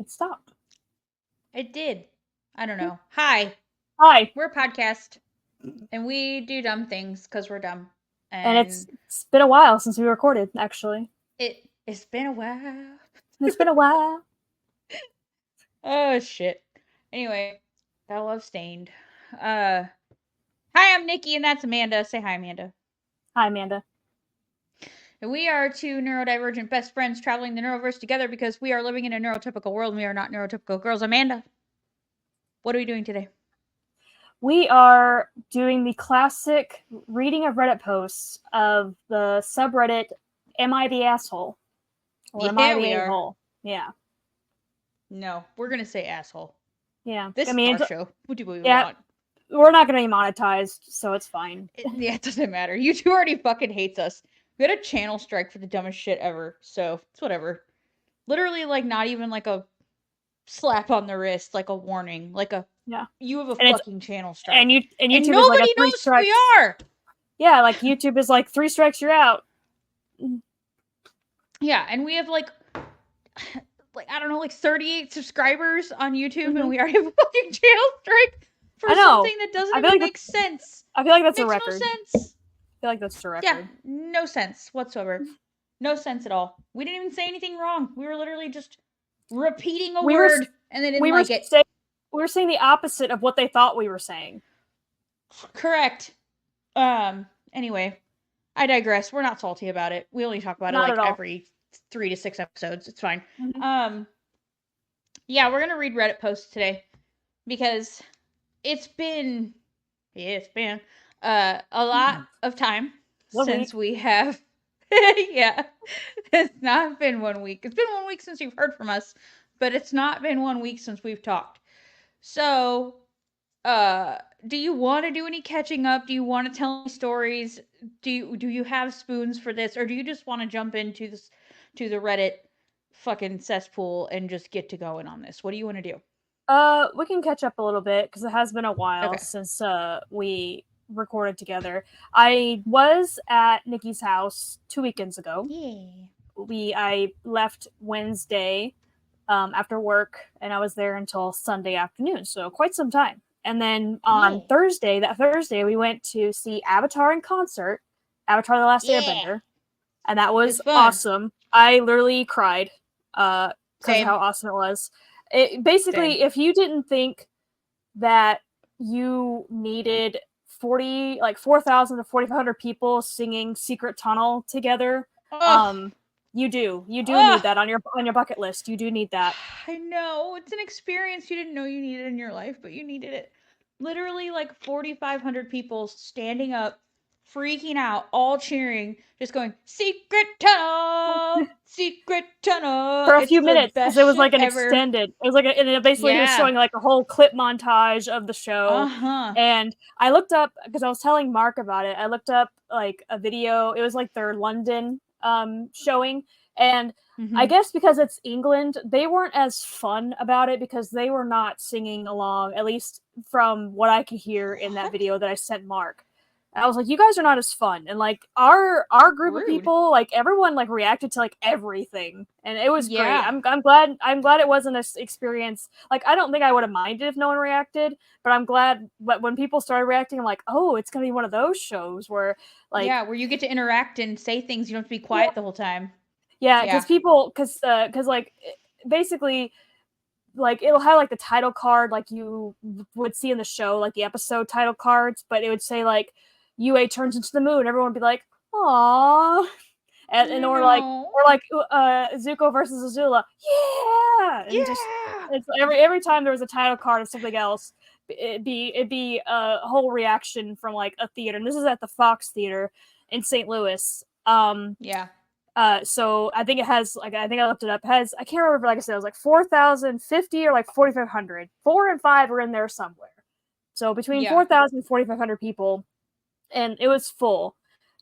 It stopped. It did. I don't know. Hi. Hi. We're a podcast, and we do dumb things because we're dumb. And it's been a while since we recorded, actually. It's been a while. It's been a while. Oh, shit. Anyway, that love stained. Hi, I'm Nikki, and that's Amanda. Say hi, Amanda. Hi, Amanda. And we are two neurodivergent best friends traveling the neuroverse together because we are living in a neurotypical world and we are not neurotypical girls. Amanda, what are we doing today? We are doing the classic reading of Reddit posts of the subreddit, Am I the Asshole? Or Am I the A-hole? Yeah. No, we're going to say asshole. Yeah. This is our show. What do we want? We're not going to be monetized, so it's fine. It doesn't matter. YouTube already fucking hates us. We had a channel strike for the dumbest shit ever, so it's whatever. Literally, like, not even like a slap on the wrist, like a warning, like a you have a fucking channel strike, and YouTube and is nobody like knows who we are. Yeah, like YouTube is like 3 strikes, you're out. Yeah, and we have like I don't know, like 38 subscribers on YouTube, and we already have a fucking channel strike for something that doesn't even make sense. I feel like that's a No record. sense. I feel like that's a record. Yeah, no sense whatsoever. No sense at all. We didn't even say anything wrong. We were literally just repeating a word, and they didn't like it. We were saying the opposite of what they thought we were saying. Correct. Anyway, I digress. We're not salty about it. We only talk about it like every 3 to 6 episodes. It's fine. Yeah, we're gonna read Reddit posts today because it's been a lot of time since we have. Yeah, it's not been 1 week. It's been 1 week since you've heard from us, but it's not been 1 week since we've talked. So, do you want to do any catching up? Do you want to tell any stories? Do you have spoons for this, or do you just want to jump into this to the Reddit fucking cesspool and just get to going on this? What do you want to do? We can catch up a little bit because it has been a while since we recorded together. I was at Nikki's house 2 weekends ago. Yeah. I left Wednesday after work, and I was there until Sunday afternoon, so quite some time. And then on Thursday, we went to see Avatar in concert, Avatar: The Last Airbender, and that was awesome. I literally cried because of how awesome it was. Basically, if you didn't think that you needed 4,000 to 4,500 people singing Secret Tunnel together, you do need that on your bucket list. You do need that. I know. It's an experience you didn't know you needed in your life, but you needed it. Literally like 4,500 people standing up, freaking out, all cheering, just going, Secret Tunnel! Secret Tunnel! For a few minutes, because it was like an extended. It was like, and it basically was showing like a whole clip montage of the show. And I looked up, because I was telling Mark about it, I looked up like a video. It was like their London showing, and I guess because it's England, they weren't as fun about it because they were not singing along, at least from what I could hear in that video that I sent Mark. I was like, you guys are not as fun. And like our group of people, like everyone like reacted to like everything, and it was great. I'm glad it wasn't an experience. Like, I don't think I would have minded if no one reacted, but I'm glad when people started reacting, I'm like, oh, it's gonna be one of those shows where like where you get to interact and say things. You don't have to be quiet the whole time. Yeah, because like basically, like it'll have like the title card like you would see in the show, like the episode title cards, but it would say like UA turns into the moon. Everyone would be like, "Aww," and or like Zuko versus Azula, and just it's every time there was a title card of something else, it'd be a whole reaction from like a theater, and this is at the Fox Theater in St. Louis. So I think it has, like, I think I looked it up, I can't remember, like I said, it was like 4,050 or like 4,500. 4 and 5 are in there somewhere. So between 4,000 and 4,500 people, and it was full.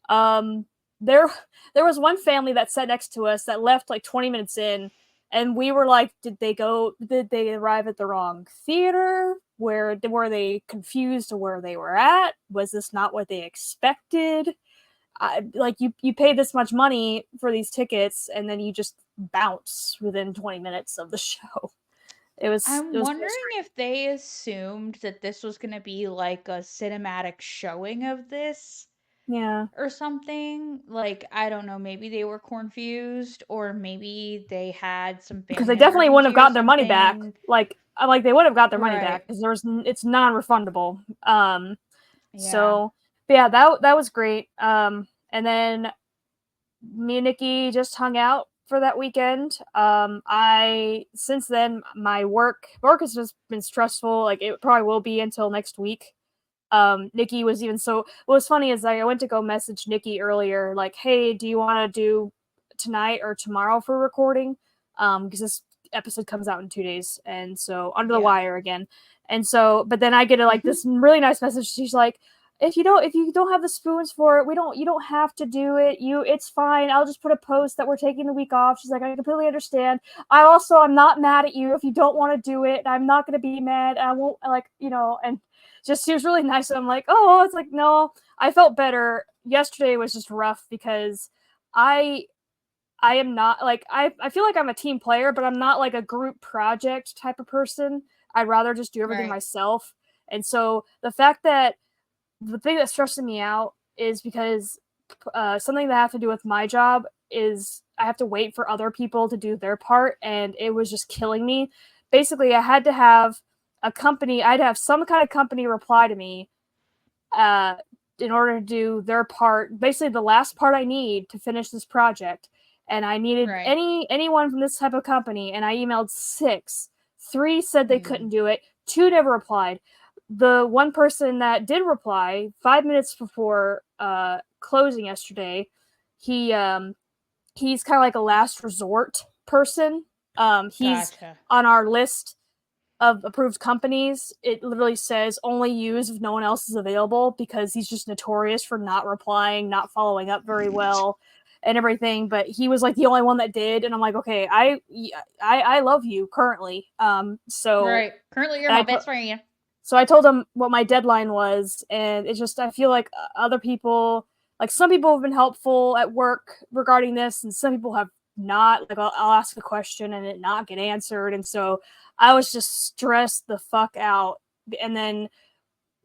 There was one family that sat next to us that left like 20 minutes in, and we were like, did they arrive at the wrong theater? Were they confused to where they were at? Was this not what they expected? Like you pay this much money for these tickets, and then you just bounce within 20 minutes of the show. I'm wondering if they assumed that this was going to be like a cinematic showing of this. Yeah. Or something. Like, I don't know, maybe they were confused, or maybe they had some Because they family definitely wouldn't have emergency or gotten their money back. something. Like they would have got their money back Right. because it's non-refundable. Yeah. So but yeah, that was great. And then me and Nikki just hung out for that weekend. I since then my work has just been stressful. Like it probably will be until next week. Nikki was even so. What was funny is I went to go message Nikki earlier, like, "Hey, do you want to do tonight or tomorrow for recording?" Because this episode comes out in 2 days, and so under the wire again. And so, but then I get like this really nice message. She's like, if you don't have the spoons for it, you don't have to do it. It's fine. I'll just put a post that we're taking the week off. She's like, I completely understand. I'm not mad at you if you don't want to do it. I'm not gonna be mad. I won't and just she was really nice. And I'm like, oh, it's like no. I felt better. Yesterday was just rough because I am not like I feel like I'm a team player, but I'm not like a group project type of person. I'd rather just do everything myself. And so the fact that the thing that's stressing me out is because something that has to do with my job is I have to wait for other people to do their part, and it was just killing me. Basically, I had to have I'd have some kind of company reply to me in order to do their part, basically the last part I need to finish this project. And I needed anyone from this type of company, and I emailed 6. 3 said they couldn't do it. 2 never replied. The one person that did reply 5 minutes before closing yesterday, he's kind of like a last resort person. He's on our list of approved companies. It literally says only use if no one else is available, because he's just notorious for not replying, not following up very well, and everything. But he was like the only one that did, and I'm like, okay, I love you currently. So currently you're my best friend. So I told him what my deadline was, and it's just I feel like other people, like some people have been helpful at work regarding this, and some people have not. Like I'll ask a question and it not get answered, and so I was just stressed the fuck out. And then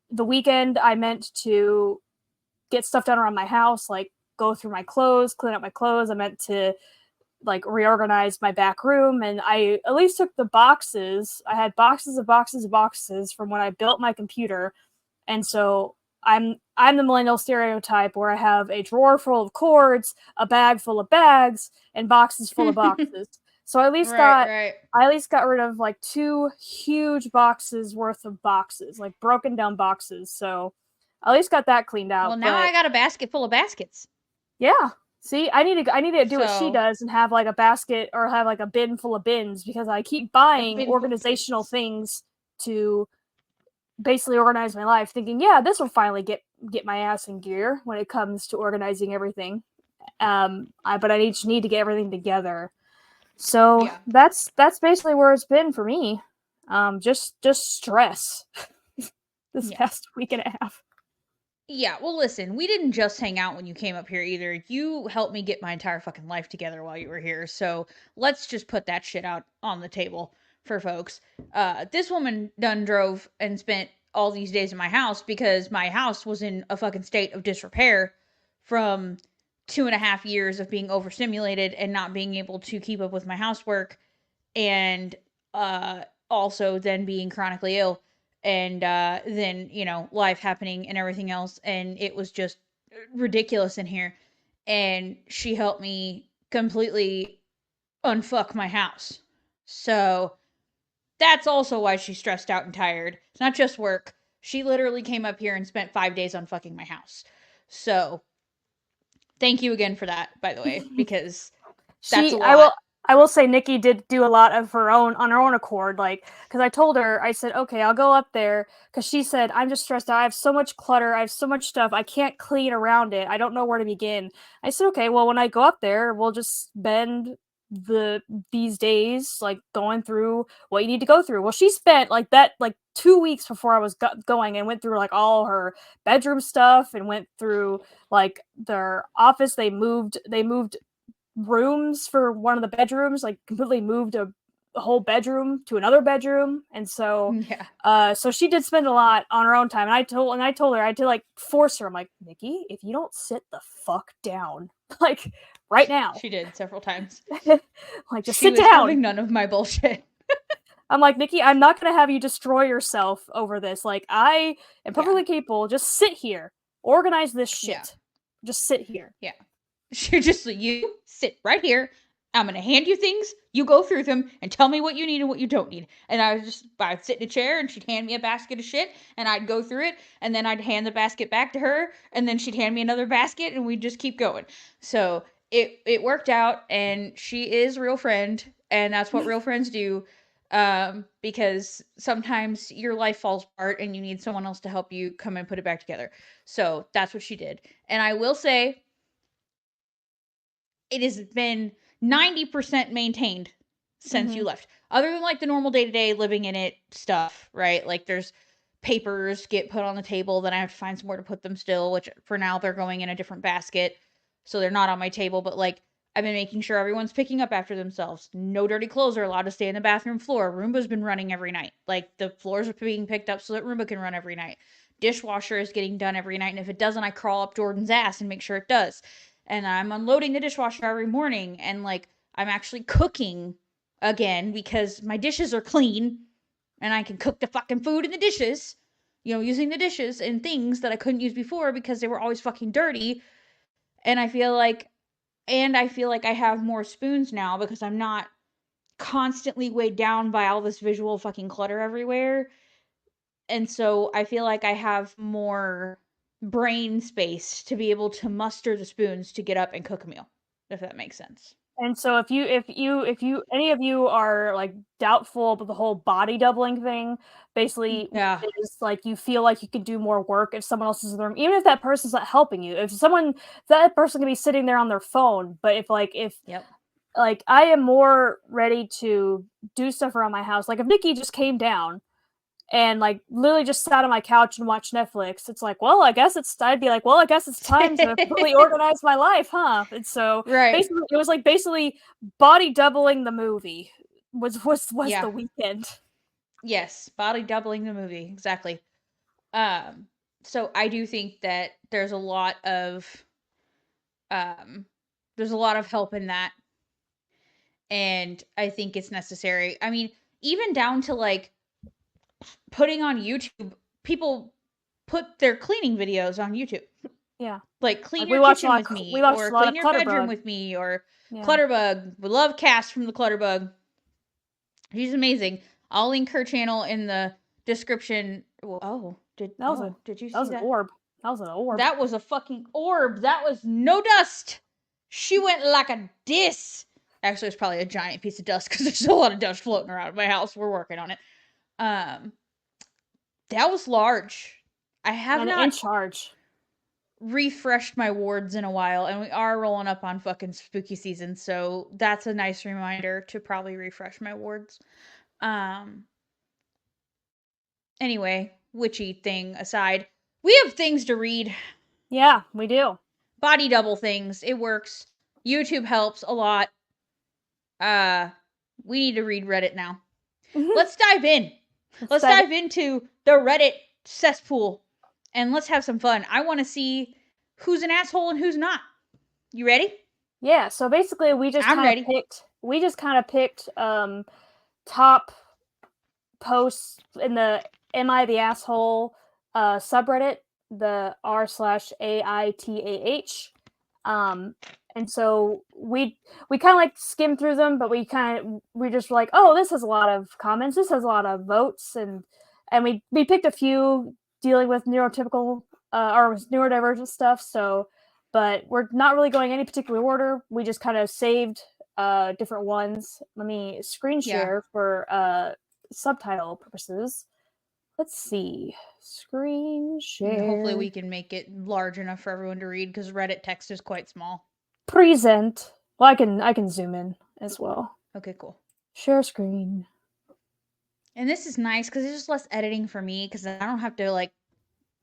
the weekend I meant to get stuff done around my house, like go through my clothes, clean up my clothes. I meant to like reorganize my back room, and I at least took the boxes. I had boxes of boxes of boxes from when I built my computer. And so I'm the millennial stereotype where I have a drawer full of cords, a bag full of bags, and boxes full of boxes. So I at least got rid of like 2 huge boxes worth of boxes, like broken down boxes. So I at least got that cleaned out. Well, now I got a basket full of baskets. Yeah. See, I need to do what she does and have like a basket or have like a bin full of bins, because I keep buying organizational things to basically organize my life, thinking, yeah, this will finally get my ass in gear when it comes to organizing everything. But I just need to get everything together. So that's basically where it's been for me. Just stress this past week and a half. Yeah, well, listen, we didn't just hang out when you came up here either. You helped me get my entire fucking life together while you were here. So let's just put that shit out on the table for folks. This woman done drove and spent all these days in my house because my house was in a fucking state of disrepair from 2.5 years of being overstimulated and not being able to keep up with my housework, and also then being chronically ill, and then life happening and everything else, and it was just ridiculous in here. And she helped me completely unfuck my house. So that's also why she's stressed out and tired. It's not just work. She literally came up here and spent 5 days unfucking my house. So thank you again for that, by the way, because that's a lot. I will say Nikki did do a lot of her own on her own accord, like, because I told her, I said, okay, I'll go up there, because she said, I'm just stressed out. I have so much clutter. I have so much stuff. I can't clean around it. I don't know where to begin. I said, okay, well, when I go up there, we'll just spend these days like going through what you need to go through. Well, she spent like 2 weeks before I was going, and went through like all her bedroom stuff and went through like their office. They moved rooms for one of the bedrooms, like completely moved a whole bedroom to another bedroom, and so so she did spend a lot on her own time. And I told her, I had to like force her. I'm like, Nikki, if you don't sit the fuck down, like right now. She did several times. Like, just sit down. Having none of my bullshit. I'm like, Nikki, I'm not gonna have you destroy yourself over this. Like, I am perfectly capable. Just sit here, organize this shit. Just sit here. Yeah. You sit right here. I'm going to hand you things. You go through them and tell me what you need and what you don't need. And I'd sit in a chair and she'd hand me a basket of shit and I'd go through it. And then I'd hand the basket back to her. And then she'd hand me another basket and we'd just keep going. So it worked out, and she is a real friend. And that's what real friends do. Because sometimes your life falls apart and you need someone else to help you come and put it back together. So that's what she did. And I will say, it has been 90% maintained since you left. Other than like the normal day-to-day living in it stuff, right? Like there's papers get put on the table, then I have to find somewhere to put them still, which for now they're going in a different basket. So they're not on my table, but like I've been making sure everyone's picking up after themselves. No dirty clothes are allowed to stay in the bathroom floor. Roomba's been running every night. Like the floors are being picked up so that Roomba can run every night. Dishwasher is getting done every night, and if it doesn't, I crawl up Jordan's ass and make sure it does. And I'm unloading the dishwasher every morning, and like I'm actually cooking again because my dishes are clean and I can cook the fucking food in the dishes, using the dishes and things that I couldn't use before because they were always fucking dirty. And I feel like I have more spoons now because I'm not constantly weighed down by all this visual fucking clutter everywhere. And so I feel like I have more brain space to be able to muster the spoons to get up and cook a meal, if that makes sense. And so if any of you are like doubtful about the whole body doubling thing, basically is like you feel like you could do more work if someone else is in the room, even if that person's not helping you. If that person can be sitting there on their phone, but if like I am more ready to do stuff around my house. Like if Nikki just came down and like literally just sat on my couch and watched Netflix, it's like, well, I'd be like, well, I guess it's time to really organize my life, huh? And so basically it was like body doubling the movie was the weekend. Yes, body doubling the movie, exactly. So I do think that there's a lot of help in that, and I think it's necessary. I mean, even down to like putting on YouTube, people put their cleaning videos on YouTube. Yeah. Like clean your kitchen with me, or clean your bedroom with me, or Clutterbug. We love Cass from the Clutterbug. She's amazing. I'll link her channel in the description. Did you see that? That was an orb. That was an orb. That was a fucking orb. That was no dust. She went like a diss. Actually, it's probably a giant piece of dust because there's a lot of dust floating around my house. We're working on it. That was large. I have not in charge refreshed my wards in a while, and we are rolling up on fucking spooky season, so that's a nice reminder to probably refresh my wards. Anyway, witchy thing aside, we have things to read. Yeah, we do. Body double things. It works. YouTube helps a lot. We need to read Reddit now. Let's dive in. Let's dive into the Reddit cesspool and let's have some fun. I want to see who's an asshole and who's not. You ready? Yeah, so basically we just kind of picked top posts in the Am I the Asshole subreddit, the r/AITAH. And so we kind of like skimmed through them, but we just like, oh, this has a lot of comments, this has a lot of votes, and we picked a few dealing with neurotypical or neurodivergent stuff. So, but we're not really going any particular order. We just kind of saved different ones. Let me screen share for subtitle purposes. Let's see. Screen share. And hopefully we can make it large enough for everyone to read because Reddit text is quite small. Present. Well, I can zoom in as well. Okay, cool. Share screen. And this is nice because it's just less editing for me because I don't have to like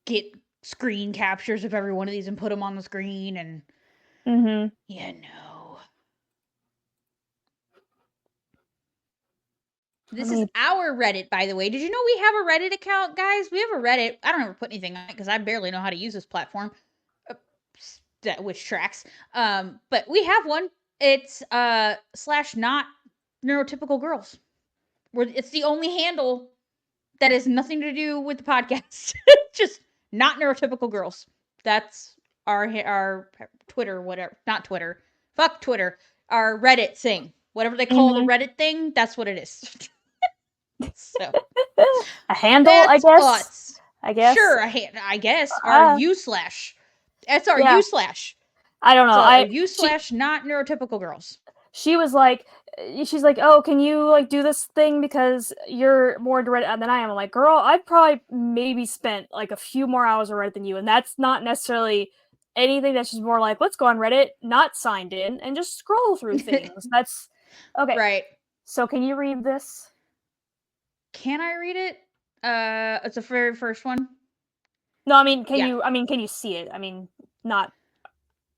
get screen captures of every one of these and put them on the screen and This is our Reddit, by the way. Did you know we have a Reddit account, guys? We have a Reddit. I don't ever put anything on it because I barely know how to use this platform, which tracks. But we have one. It's / not neurotypical girls. It's the only handle that has nothing to do with the podcast. Just not neurotypical girls. That's our Twitter, whatever. Not Twitter. Fuck Twitter. Our Reddit thing. Whatever they call the Reddit thing, that's what it is. So a handle, I guess. Us. I guess. Sure, I guess. Our u/. That's our u/. I don't know. So u/ not neurotypical girls. She's like, oh, can you like do this thing because you're more into Reddit than I am? I'm like, girl, I've probably maybe spent like a few more hours on Reddit than you, and that's not necessarily anything. That's just more like, let's go on Reddit, not signed in, and just scroll through things. That's okay. Right. So can you read this? Can I read it? It's the very first one. No, I mean, can you see it? I mean, not.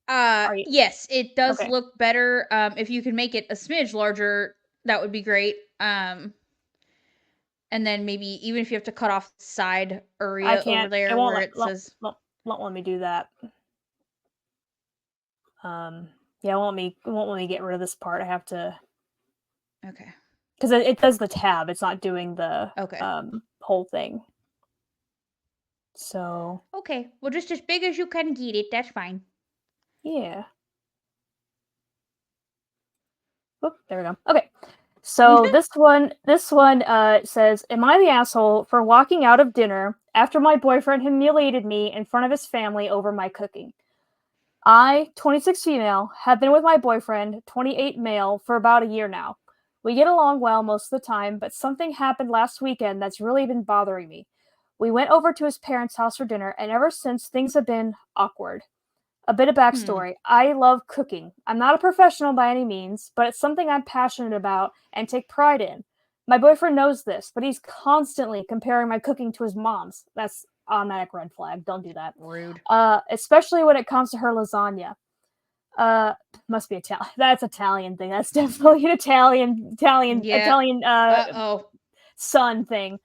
Yes, it does look better. If you can make it a smidge larger, that would be great. And then maybe even if you have to cut off the side area over there where it says, won't let me do that. Yeah, it won't let me get rid of this part. I have to. Okay. Because it does the tab. It's not doing the whole thing. So. Okay. Well, just as big as you can get it. That's fine. Yeah. Oop, there we go. Okay. So this one says, am I the asshole for walking out of dinner after my boyfriend humiliated me in front of his family over my cooking? I, 26 female, have been with my boyfriend, 28 male, for about a year now. We get along well most of the time, but something happened last weekend that's really been bothering me. We went over to his parents' house for dinner, and ever since, things have been awkward. A bit of backstory. I love cooking. I'm not a professional by any means, but it's something I'm passionate about and take pride in. My boyfriend knows this, but he's constantly comparing my cooking to his mom's. That's automatic red flag. Don't do that. Rude. Especially when it comes to her lasagna. Must be Italian. That's Italian thing. That's definitely an Italian son thing.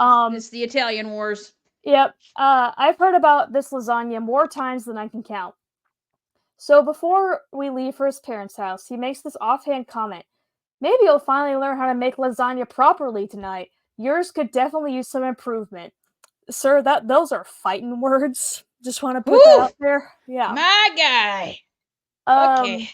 It's the Italian wars. Yep. I've heard about this lasagna more times than I can count. So before we leave for his parents' house, he makes this offhand comment. Maybe you'll finally learn how to make lasagna properly tonight. Yours could definitely use some improvement. Sir, those are fighting words. Just want to put that out there. Yeah. My guy. Okay.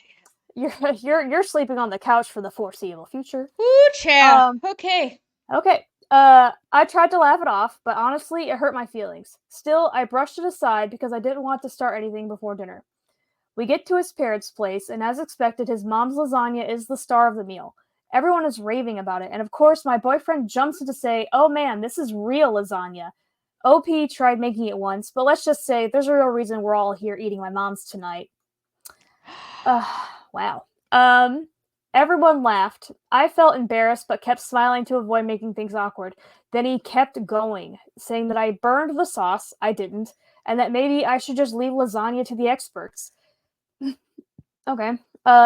You're sleeping on the couch for the foreseeable future. Ooh, chow. Okay. Okay. I tried to laugh it off, but honestly, it hurt my feelings. Still, I brushed it aside because I didn't want to start anything before dinner. We get to his parents' place, and as expected, his mom's lasagna is the star of the meal. Everyone is raving about it, and of course, my boyfriend jumps in to say, oh man, this is real lasagna. OP tried making it once, but let's just say there's a real reason we're all here eating my mom's tonight. Wow. Everyone laughed. I felt embarrassed, but kept smiling to avoid making things awkward. Then he kept going, saying that I burned the sauce. I didn't. And that maybe I should just leave lasagna to the experts. Okay.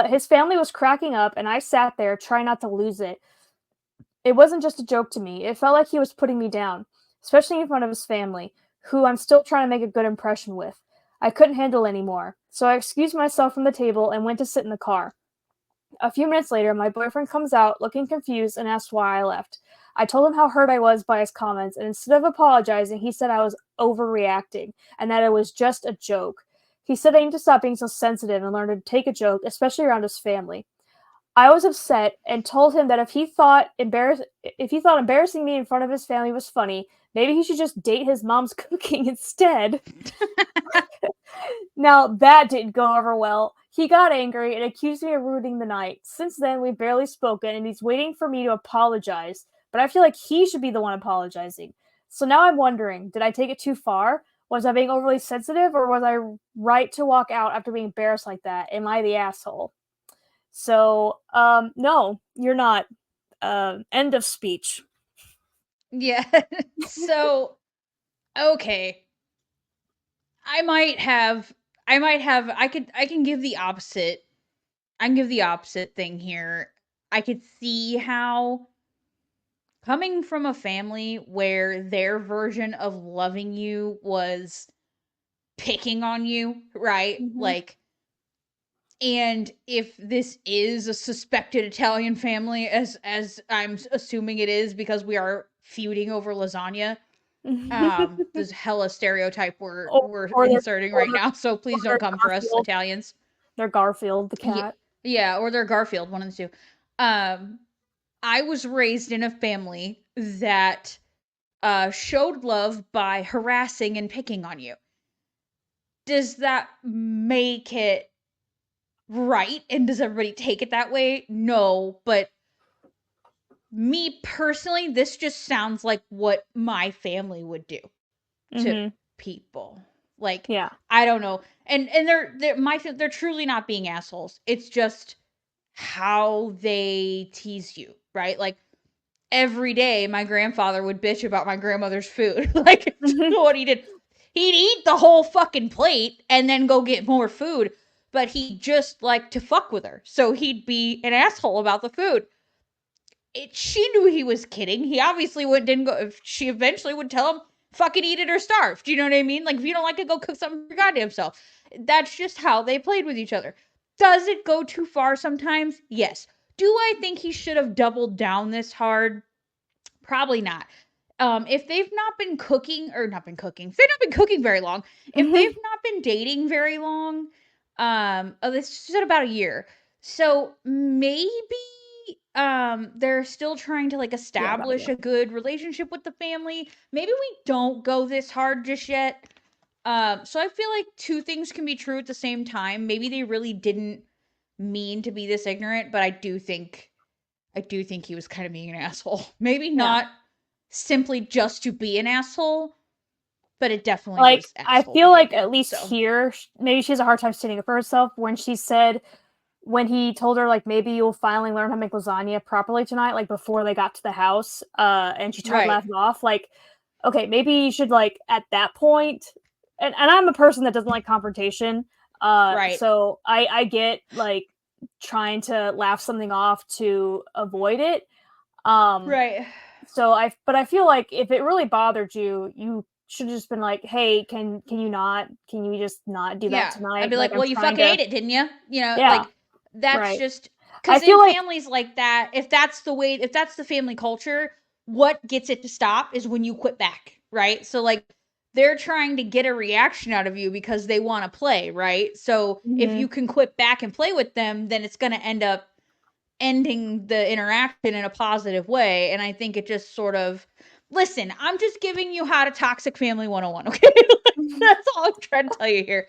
His family was cracking up, and I sat there, trying not to lose it. It wasn't just a joke to me. It felt like he was putting me down, especially in front of his family, who I'm still trying to make a good impression with. I couldn't handle anymore, so I excused myself from the table and went to sit in the car. A few minutes later, my boyfriend comes out, looking confused, and asks why I left. I told him how hurt I was by his comments, and instead of apologizing, he said I was overreacting, and that it was just a joke. He said I need to stop being so sensitive and learn to take a joke, especially around his family. I was upset and told him that if he thought embarrassing me in front of his family was funny, maybe he should just date his mom's cooking instead. Now, that didn't go over well. He got angry and accused me of ruining the night. Since then, we've barely spoken, and he's waiting for me to apologize. But I feel like he should be the one apologizing. So now I'm wondering, did I take it too far? Was I being overly sensitive, or was I right to walk out after being embarrassed like that? Am I the asshole? So, no, you're not. End of speech. Yeah. So, okay. I can give the opposite. I can give the opposite thing here. I could see how coming from a family where their version of loving you was picking on you, right? Like, and if this is a suspected Italian family, as I'm assuming it is because we are feuding over lasagna, this hella stereotype we're or inserting right now, so please don't come for us, Italians. They're Garfield, the cat. Yeah, or they're Garfield, one of the two. I was raised in a family that showed love by harassing and picking on you. Does that make it right? And does everybody take it that way? No, but me personally, this just sounds like what my family would do to people. Like, yeah, I don't know. And they're truly not being assholes. It's just how they tease you, right? Like, every day my grandfather would bitch about my grandmother's food. Like, what he did. He'd eat the whole fucking plate and then go get more food, but he just liked to fuck with her. So he'd be an asshole about the food. She knew he was kidding. He obviously didn't go. She eventually would tell him, fucking eat it or starve. Do you know what I mean? Like, if you don't like it, go cook something for your goddamn self. That's just how they played with each other. Does it go too far sometimes? Yes. Do I think he should have doubled down this hard? Probably not. If they've not been cooking, if they've not been cooking very long, if they've not been dating very long, this said about a year. So maybe they're still trying to like establish a good relationship with the family. Maybe we don't go this hard just yet. So I feel like two things can be true at the same time. Maybe they really didn't mean to be this ignorant, but I do think he was kind of being an asshole. Maybe not simply just to be an asshole, but it definitely was I feel like at least here, maybe she has a hard time standing up for herself when she said, when he told her, like, maybe you'll finally learn how to make lasagna properly tonight, like, before they got to the house, and she tried laughing off, like, okay, maybe you should, like, at that point, and I'm a person that doesn't like confrontation, so I get, like, trying to laugh something off to avoid it, so but I feel like if it really bothered you, you should have just been like, "Hey, can you just not do that tonight?" I'd be like, "Well, you fucking ate it, didn't you?" You know, like, that's just because in families like that, if that's the family culture, what gets it to stop is when you quit back, right? So, like, they're trying to get a reaction out of you because they want to play, right? So if you can quit back and play with them, then it's going to end up ending the interaction in a positive way. And I think it just sort of, listen, I'm just giving you how to toxic family 101, okay? That's all I'm trying to tell you here.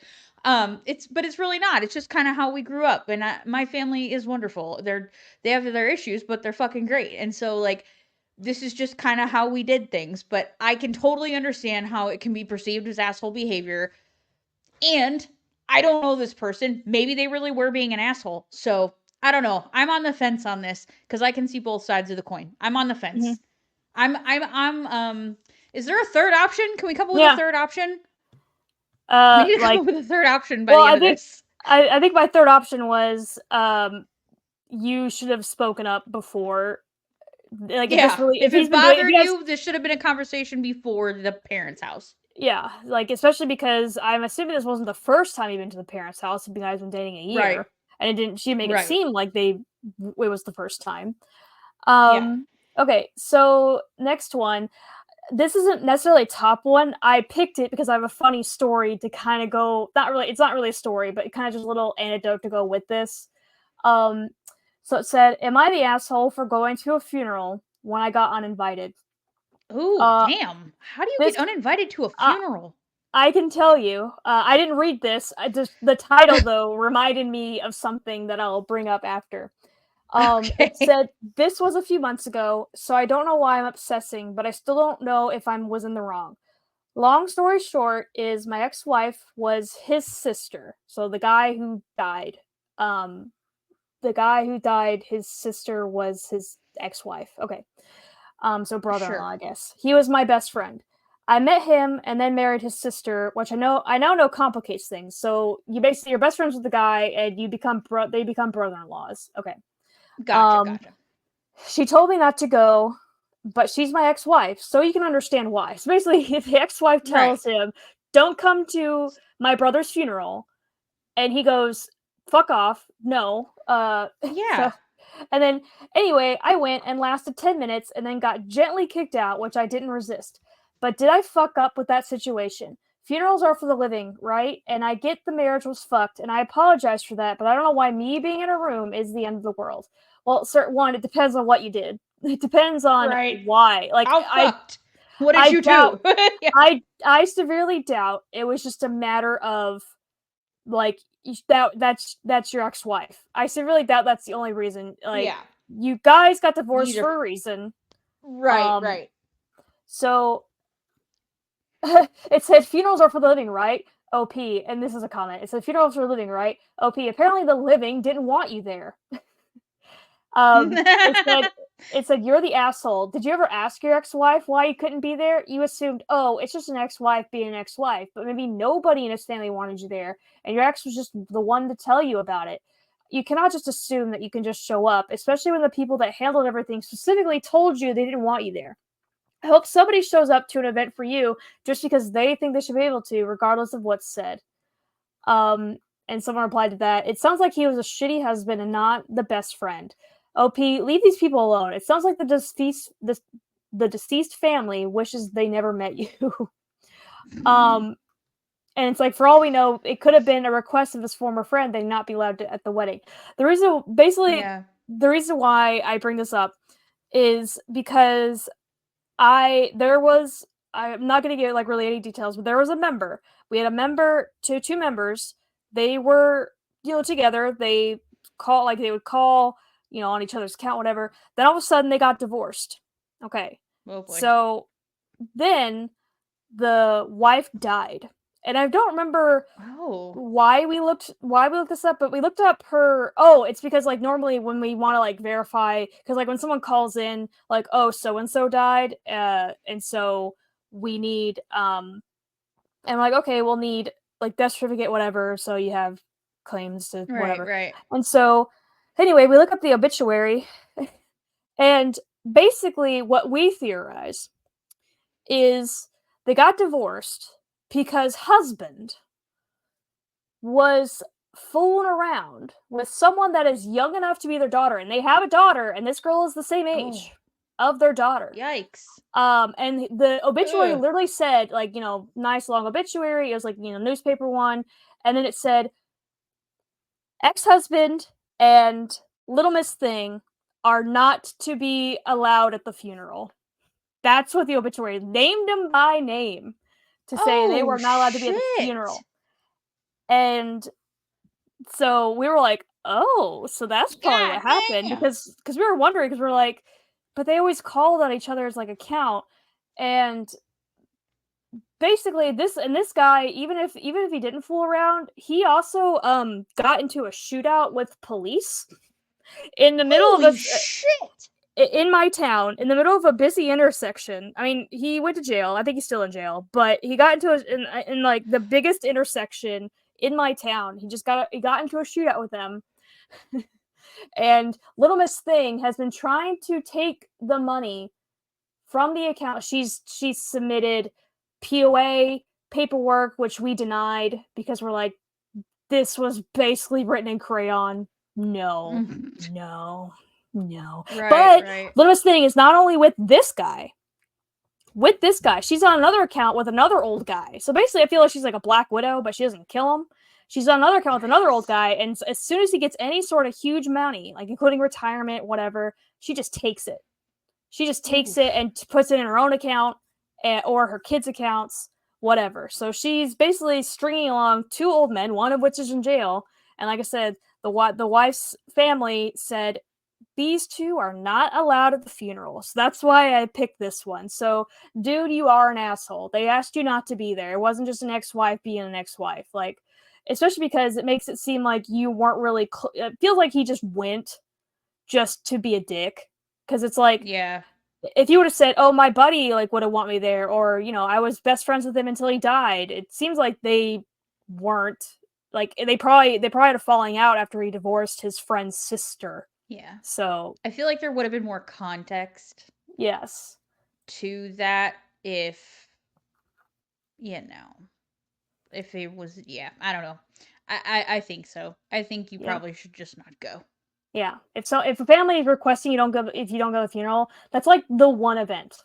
It's really not. It's just kind of how we grew up, and my family is wonderful. They have their issues, but they're fucking great. And so, like, this is just kind of how we did things. But I can totally understand how it can be perceived as asshole behavior. And I don't know this person. Maybe they really were being an asshole. So I don't know. I'm on the fence on this because I can see both sides of the coin. I'm on the fence. Is there a third option? Can we come up with a third option? We need to come up with a third option by the end of this. I think my third option was you should have spoken up before. Like, if it bothered you, this should have been a conversation before the parents' house. Yeah, like, especially because I'm assuming this wasn't the first time you've been to the parents' house. You guys been dating a year, and she didn't make it seem like it was the first time. Okay, so next one. This isn't necessarily a top one. I picked it because I have a funny story to kind of go. It's not really a story, but kind of just a little anecdote to go with this. So it said, "Am I the asshole for going to a funeral when I got uninvited?" Ooh, damn. How do you get uninvited to a funeral? I can tell you. I didn't read this. The title, though, reminded me of something that I'll bring up after. It said, "This was a few months ago, so I don't know why I'm obsessing, but I still don't know if I was in the wrong. Long story short is my ex-wife was his sister. So the guy who died, his sister was his ex-wife. Okay. So brother-in-law, I guess. He was my best friend. I met him and then married his sister, which I now know complicates things. So you're best friends with the guy and they become brother-in-laws. Okay. Gotcha. She told me not to go, but she's my ex-wife, so you can understand why. So basically, if the ex-wife tells him, don't come to my brother's funeral, and he goes, fuck off, no. So, and then, anyway, I went and lasted 10 minutes and then got gently kicked out, which I didn't resist. But did I fuck up with that situation? Funerals are for the living, right? And I get the marriage was fucked, and I apologize for that, but I don't know why me being in a room is the end of the world. Well, sir, one, it depends on what you did. It depends on why. Like, what did you doubt, do? I severely doubt it was just a matter of, like, that's your ex-wife. I severely doubt that's the only reason. Like, you guys got divorced for a reason. Right. So, it said funerals are for the living, right? OP, and this is a comment. It said funerals for the living, right? OP, apparently the living didn't want you there. It said, you're the asshole. Did you ever ask your ex-wife why you couldn't be there? You assumed, oh, it's just an ex-wife being an ex-wife, but maybe nobody in his family wanted you there, and your ex was just the one to tell you about it. You cannot just assume that you can just show up, especially when the people that handled everything specifically told you they didn't want you there. I hope somebody shows up to an event for you just because they think they should be able to, regardless of what's said. And someone replied to that, it sounds like he was a shitty husband and not the best friend. OP, leave these people alone. It sounds like the deceased family wishes they never met you. And it's like, for all we know, it could have been a request of his former friend they not be allowed to at the wedding. The reason why I bring this up is because I'm not going to get like really any details, but there was a member. We had two members. They were, together. They would call, on each other's account, whatever. Then all of a sudden they got divorced. Okay. Oh boy. So then the wife died. And I don't remember why we looked this up, but we looked up her. Oh, it's because like normally when we want to like verify, because like when someone calls in, like, oh, so and so died, and so we need and we're like, okay, we'll need like death certificate, whatever, so you have claims to whatever. Right. And so anyway, we look up the obituary, and basically what we theorize is they got divorced because husband was fooling around with someone that is young enough to be their daughter, and they have a daughter, and this girl is the same age of their daughter. Yikes. And the obituary literally said, like, nice long obituary. It was like, newspaper one, and then it said, ex-husband and Little Miss Thing are not to be allowed at the funeral. That's what the obituary named them by name, to say they were not allowed to be at the funeral. And so we were like, oh, so that's probably what happened, because we were wondering, because we're like, but they always called on each other's like account, and basically this guy, even if he didn't fool around, he also got into a shootout with police in the middle of in my town, in the middle of a busy intersection. I mean, he went to jail. I think he's still in jail, but he got into in like the biggest intersection in my town. He got into a shootout with them. And Little Miss Thing has been trying to take the money from the account. She's submitted POA paperwork, which we denied because we're like, this was basically written in crayon. No. But Little Miss Thing is not only with this guy. She's on another account with another old guy. So basically, I feel like she's like a Black Widow, but she doesn't kill him. She's on another account with another old guy, and as soon as he gets any sort of huge money, like including retirement, whatever, she just takes it. She just takes it and puts it in her own account, or her kids' accounts, whatever. So she's basically stringing along two old men, one of which is in jail. And like I said, the wife's family said, these two are not allowed at the funeral. So that's why I picked this one. So, dude, you are an asshole. They asked you not to be there. It wasn't just an ex-wife being an ex-wife. Like, especially because it makes it seem like you weren't really... it feels like he just went just to be a dick. Because it's like... Yeah. If you would have said, oh, my buddy like would have want me there, or, I was best friends with him until he died, it seems like they weren't. Like, they probably had a falling out after he divorced his friend's sister. Yeah. So I feel like there would have been more context Yes. To that if if it was, I don't know. I think so. I think you probably should just not go. Yeah. If a family is requesting you don't go, if you don't go to the funeral, that's like the one event.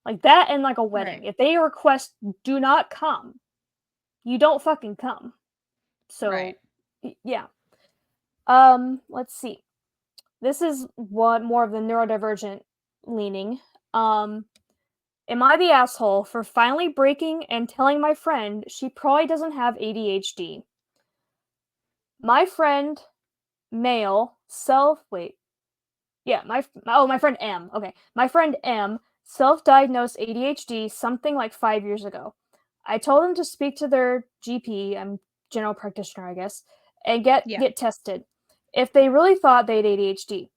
Like that and like a wedding. Right. If they request do not come, you don't fucking come. So Right. yeah. Let's see. This is one more of the neurodivergent leaning. Am I the asshole for finally breaking and telling my friend she probably doesn't have ADHD? My friend, male, my friend M. Okay. My friend M self-diagnosed ADHD something like 5 years ago. I told them to speak to their GP, general practitioner, I guess, and get tested if they really thought they had ADHD.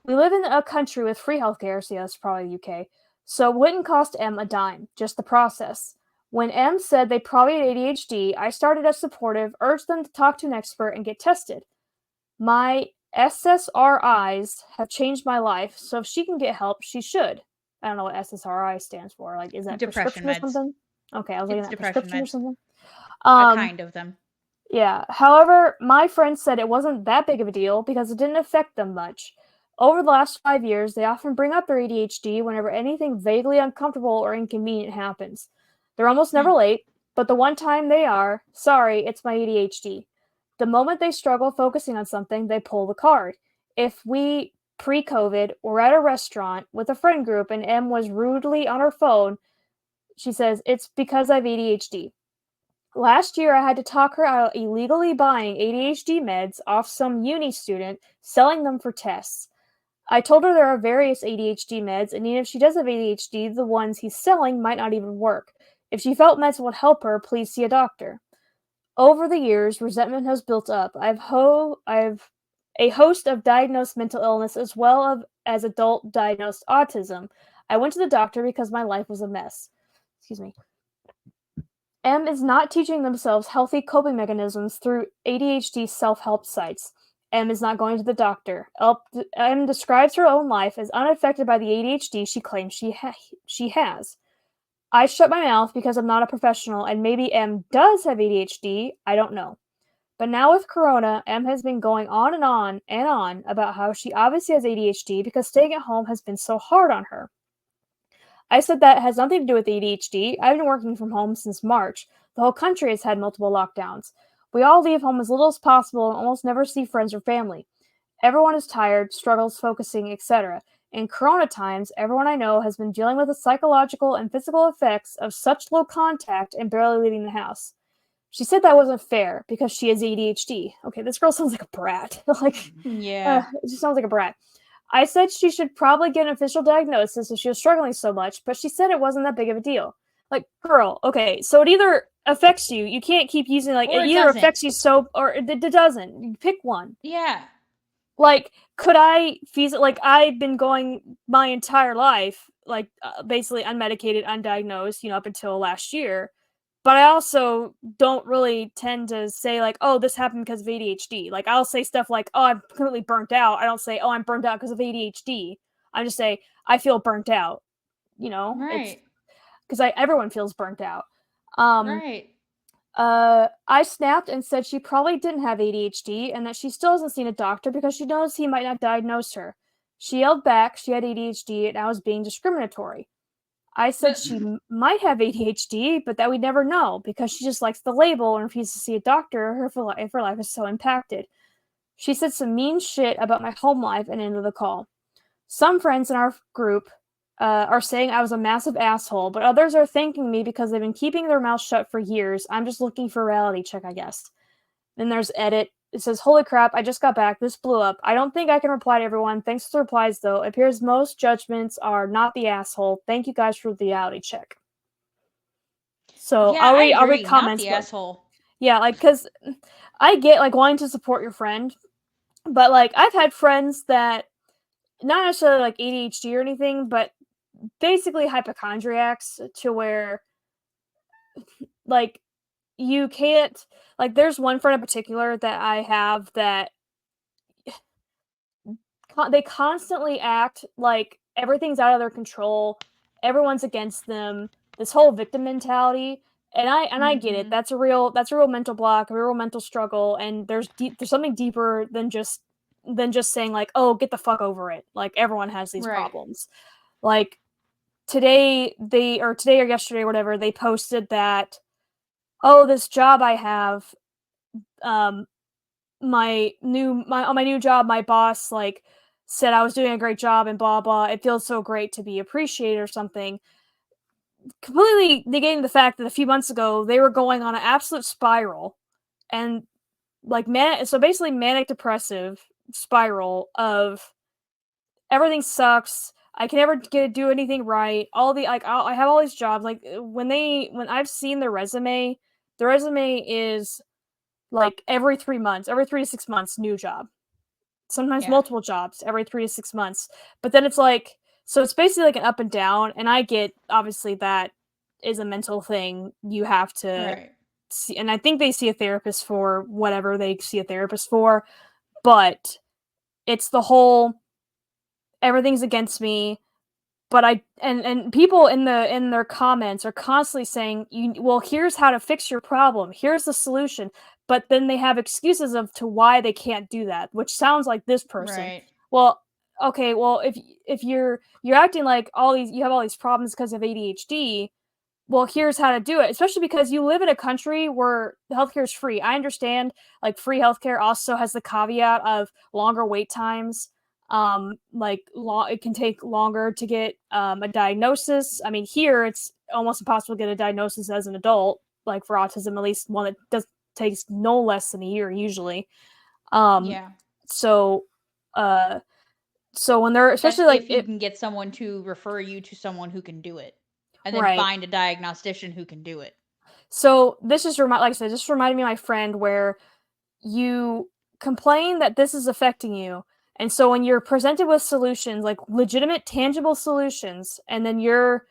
We live in a country with free healthcare, so yeah, that's probably the UK. So it wouldn't cost M a dime, just the process. When M said they probably had ADHD, I started as supportive, urged them to talk to an expert and get tested. My SSRIs have changed my life, so if she can get help, she should. I don't know what SSRI stands for. Like, is that Depression prescription or meds. something? Okay, I was looking It's at depression prescription or meds. something. A kind of them. Yeah. However, my friend said it wasn't that big of a deal because it didn't affect them much. Over the last 5 years, they often bring up their ADHD whenever anything vaguely uncomfortable or inconvenient happens. They're almost never late, but the one time they are, sorry, it's my ADHD. The moment they struggle focusing on something, they pull the card. If we, pre-COVID, were at a restaurant with a friend group and M was rudely on her phone, she says, it's because I have ADHD. Last year, I had to talk her out illegally buying ADHD meds off some uni student, selling them for tests. I told her there are various ADHD meds, and even if she does have ADHD, the ones he's selling might not even work. If she felt meds would help her, please see a doctor. Over the years, resentment has built up. I've a host of diagnosed mental illness as well as adult diagnosed autism. I went to the doctor because my life was a mess. Excuse me. M is not teaching themselves healthy coping mechanisms through ADHD self-help sites. M is not going to the doctor. M describes her own life as unaffected by the ADHD she claims she has. I shut my mouth because I'm not a professional, and maybe M does have ADHD, I don't know. But now with Corona, M has been going on and on and on about how she obviously has ADHD because staying at home has been so hard on her. I said that has nothing to do with ADHD. I've been working from home since March. The whole country has had multiple lockdowns. We all leave home as little as possible and almost never see friends or family. Everyone is tired, struggles focusing, etc. In Corona times, everyone I know has been dealing with the psychological and physical effects of such low contact and barely leaving the house. She said that wasn't fair because she has ADHD. Okay, this girl sounds like a brat. It just sounds like a brat. I said she should probably get an official diagnosis if she was struggling so much, but she said it wasn't that big of a deal. Like, girl, okay, so it either affects you. You can't keep using, like, it either affects you so, or it doesn't. You pick one. Yeah. Like, could I like, I've been going my entire life, like, basically unmedicated, undiagnosed, up until last year. But I also don't really tend to say, like, oh, this happened because of ADHD. Like, I'll say stuff like, oh, I'm completely burnt out. I don't say, oh, I'm burnt out because of ADHD. I just say, I feel burnt out. It's because everyone feels burnt out. Right. I snapped and said she probably didn't have ADHD and that she still hasn't seen a doctor because she knows he might not diagnose her. She yelled back she had ADHD and I was being discriminatory. I said she might have ADHD, but that we'd never know because she just likes the label and refuses to see a doctor if her life is so impacted. She said some mean shit about my home life and ended the call. Some friends in our group are saying I was a massive asshole, but others are thanking me because they've been keeping their mouth shut for years. I'm just looking for a reality check, I guess. Then there's edit. It says, holy crap, I just got back. This blew up. I don't think I can reply to everyone. Thanks for the replies, though. It appears most judgments are not the asshole. Thank you guys for the reality check. So I'll read comments. Not the asshole. Yeah, like, because I get, like, wanting to support your friend, but, like, I've had friends that, not necessarily, like, ADHD or anything, but basically hypochondriacs to where, like, you can't, like, there's one friend in particular that I have that they constantly act like everything's out of their control, everyone's against them, this whole victim mentality, and I get it. That's a real mental block, a real mental struggle, and there's something deeper than just saying like, "Oh, get the fuck over it." Like everyone has these problems. Like today or yesterday or whatever, they posted that, "Oh, this job I have, on my new job, my boss like said I was doing a great job and blah blah. It feels so great to be appreciated," or something. Completely negating the fact that a few months ago they were going on an absolute spiral, and like basically manic depressive spiral of everything sucks. I can never do anything right. All the like I have all these jobs. Like when I've seen the resume is like every 3 months, every 3 to 6 months, new job. Sometimes multiple jobs every 3 to 6 months. But then it's like, so it's basically like an up and down, and I get, obviously, that is a mental thing you have to see, and I think they see a therapist for whatever they see a therapist for, but it's the whole, everything's against me, but and people in their comments are constantly saying, well, here's how to fix your problem, here's the solution, but then they have excuses of to why they can't do that, which sounds like this person. Well, okay, well, if you're acting like you have all these problems because of ADHD, well, here's how to do it, especially because you live in a country where healthcare is free. I understand, like, free healthcare also has the caveat of longer wait times. It can take longer to get a diagnosis. I mean, here it's almost impossible to get a diagnosis as an adult, like for autism, at least one that takes no less than a year usually. So when they're, especially that's like if you can get someone to refer you to someone who can do it, and then find a diagnostician who can do it. So this just like I said, just reminded me of my friend, where you complain that this is affecting you, and so when you're presented with solutions, like legitimate, tangible solutions, and then your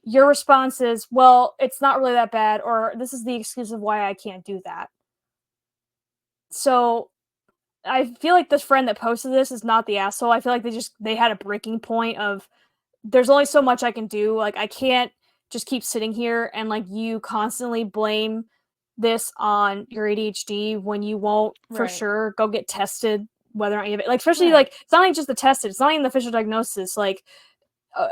response is, well, it's not really that bad, or this is the excuse of why I can't do that. So I feel like this friend that posted this is not the asshole. I feel like they had a breaking point of, there's only so much I can do. Like, I can't just keep sitting here and like you constantly blame this on your ADHD when you won't for sure go get tested, whether or not you have it. Like, especially like, it's not even just the tested, it's not even the official diagnosis. Like,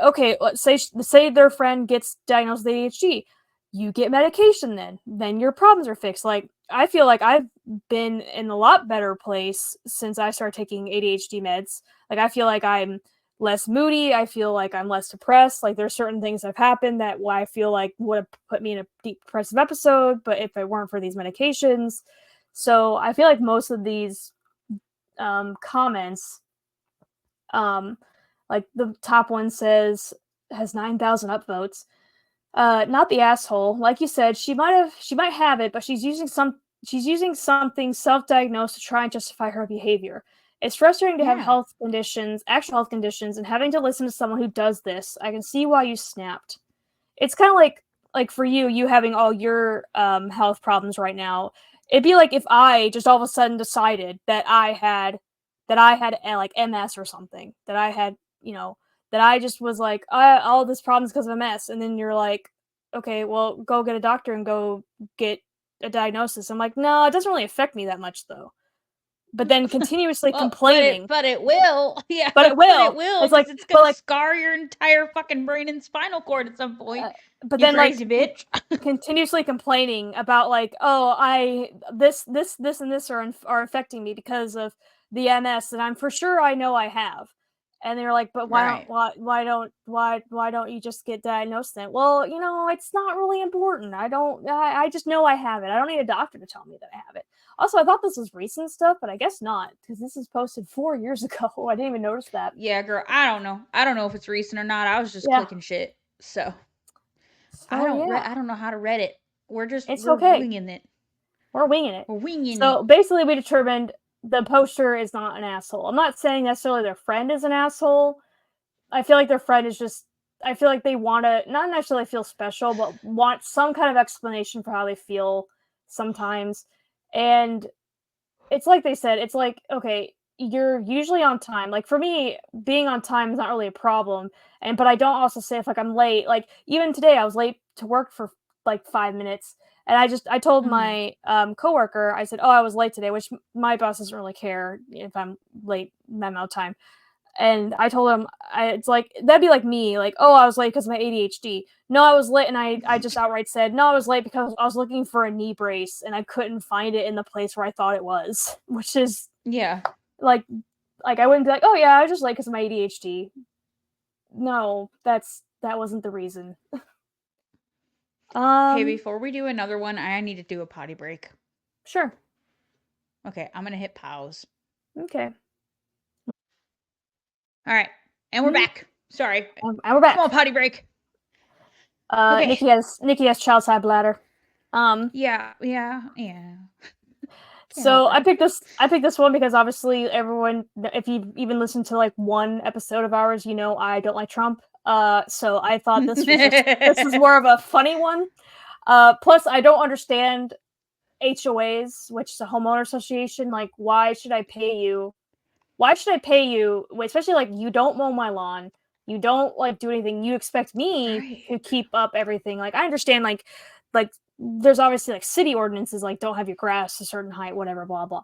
okay, let's say their friend gets diagnosed with ADHD, you get medication, then your problems are fixed. Like, I feel like I've been in a lot better place since I started taking ADHD meds. Like, I feel like I'm less moody, I feel like I'm less depressed. Like, there's certain things that have happened that I feel like would have put me in a deep depressive episode, but if it weren't for these medications. So I feel like most of these comments, like the top one has 9,000 upvotes. Not the asshole. Like you said, she might have it, but she's using something self-diagnosed to try and justify her behavior. It's frustrating to have actual health conditions, and having to listen to someone who does this. I can see why you snapped. It's kind of like for you having all your health problems right now. It'd be like if I just all of a sudden decided that I had like MS or something, that I had, that I just was like, all this problems because of MS, and then you're like, okay, well, go get a doctor and go get a diagnosis. I'm like, no, it doesn't really affect me that much though. But then continuously complaining, but it will, but it will. It's like it's gonna scar your entire fucking brain and spinal cord at some point. But you then, crazy like, bitch, continuously complaining about like, oh, this and this are affecting me because of the MS that I'm for sure I know I have. And they're like, but why don't you just get diagnosed then? Well, it's not really important. I just know I have it. I don't need a doctor to tell me that I have it. Also, I thought this was recent stuff, but I guess not, because this is posted 4 years ago. I didn't even notice that. Yeah, girl, I don't know if it's recent or not. I was just clicking shit, so I don't know how to read it. We're winging it. We're winging it. We're winging it. So basically, we determined the poster is not an asshole. I'm not saying necessarily their friend is an asshole. I feel like their friend is just, I feel like they want to not necessarily feel special, but want some kind of explanation for how they feel sometimes. And it's like they said, it's like, okay, you're usually on time. Like, for me, being on time is not really a problem, but I don't also say if, like, I'm late. Like, even today, I was late to work for, like, 5 minutes, and I told my, coworker, I said, "Oh, I was late today," which my boss doesn't really care if I'm late that amount of time. And I told him, it's like that'd be like me, like, "Oh, I was late because of my ADHD." No, I was late, and I just outright said, "No, I was late because I was looking for a knee brace, and I couldn't find it in the place where I thought it was," which is like I wouldn't be like, "Oh yeah, I was just late because of my ADHD." No, that wasn't the reason. Okay, before we do another one, I need to do a potty break. Sure. Okay, I'm gonna hit pause. Okay. All right, and we're back. Sorry, and we're back. Small potty break. Okay. Nikki has child side bladder. Yeah. So I picked this one because obviously everyone, if you even listen to like one episode of ours, you know I don't like Trump. So I thought this was more of a funny one. Plus I don't understand HOAs, which is a homeowner association. Like, why should I pay you? Why should I pay you? Especially like you don't mow my lawn, you don't like do anything. You expect me to keep up everything. Like I understand like there's obviously like city ordinances like don't have your grass a certain height, whatever, blah blah.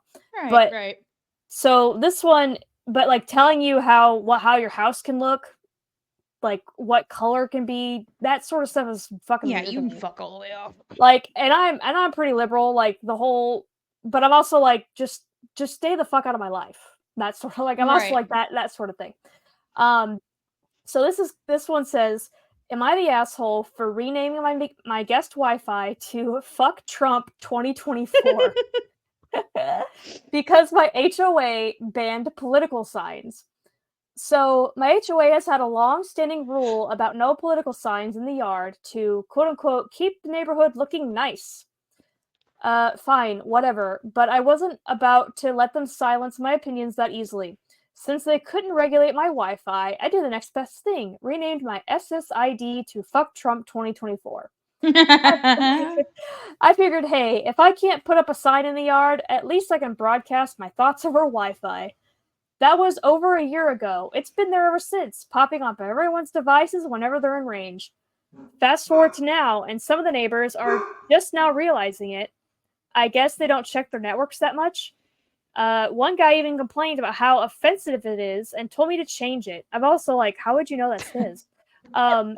Right. So this one, but like telling you how your house can look, like what color can be, that sort of stuff is fucking weird. You can fuck all the way off. Like, and I'm pretty liberal, like the whole, but I'm also like just stay the fuck out of my life. That sort of like I'm also like that sort of thing. So this one says, "Am I the asshole for renaming my guest Wi-Fi to Fuck Trump 2024 because my HOA banned political signs?" So my HOA has had a long-standing rule about no political signs in the yard to quote unquote keep the neighborhood looking nice. Fine, whatever, but I wasn't about to let them silence my opinions that easily. Since they couldn't regulate my Wi-Fi, I did the next best thing, renamed my SSID to Fuck Trump 2024. I figured, hey, if I can't put up a sign in the yard, at least I can broadcast my thoughts over Wi-Fi. That was over a year ago. It's been there ever since, popping up everyone's devices whenever they're in range. Fast forward to now, and some of the neighbors are just now realizing it. I guess they don't check their networks that much. One guy even complained about how offensive it is and told me to change it. I'm also like, how would you know that's his? I'm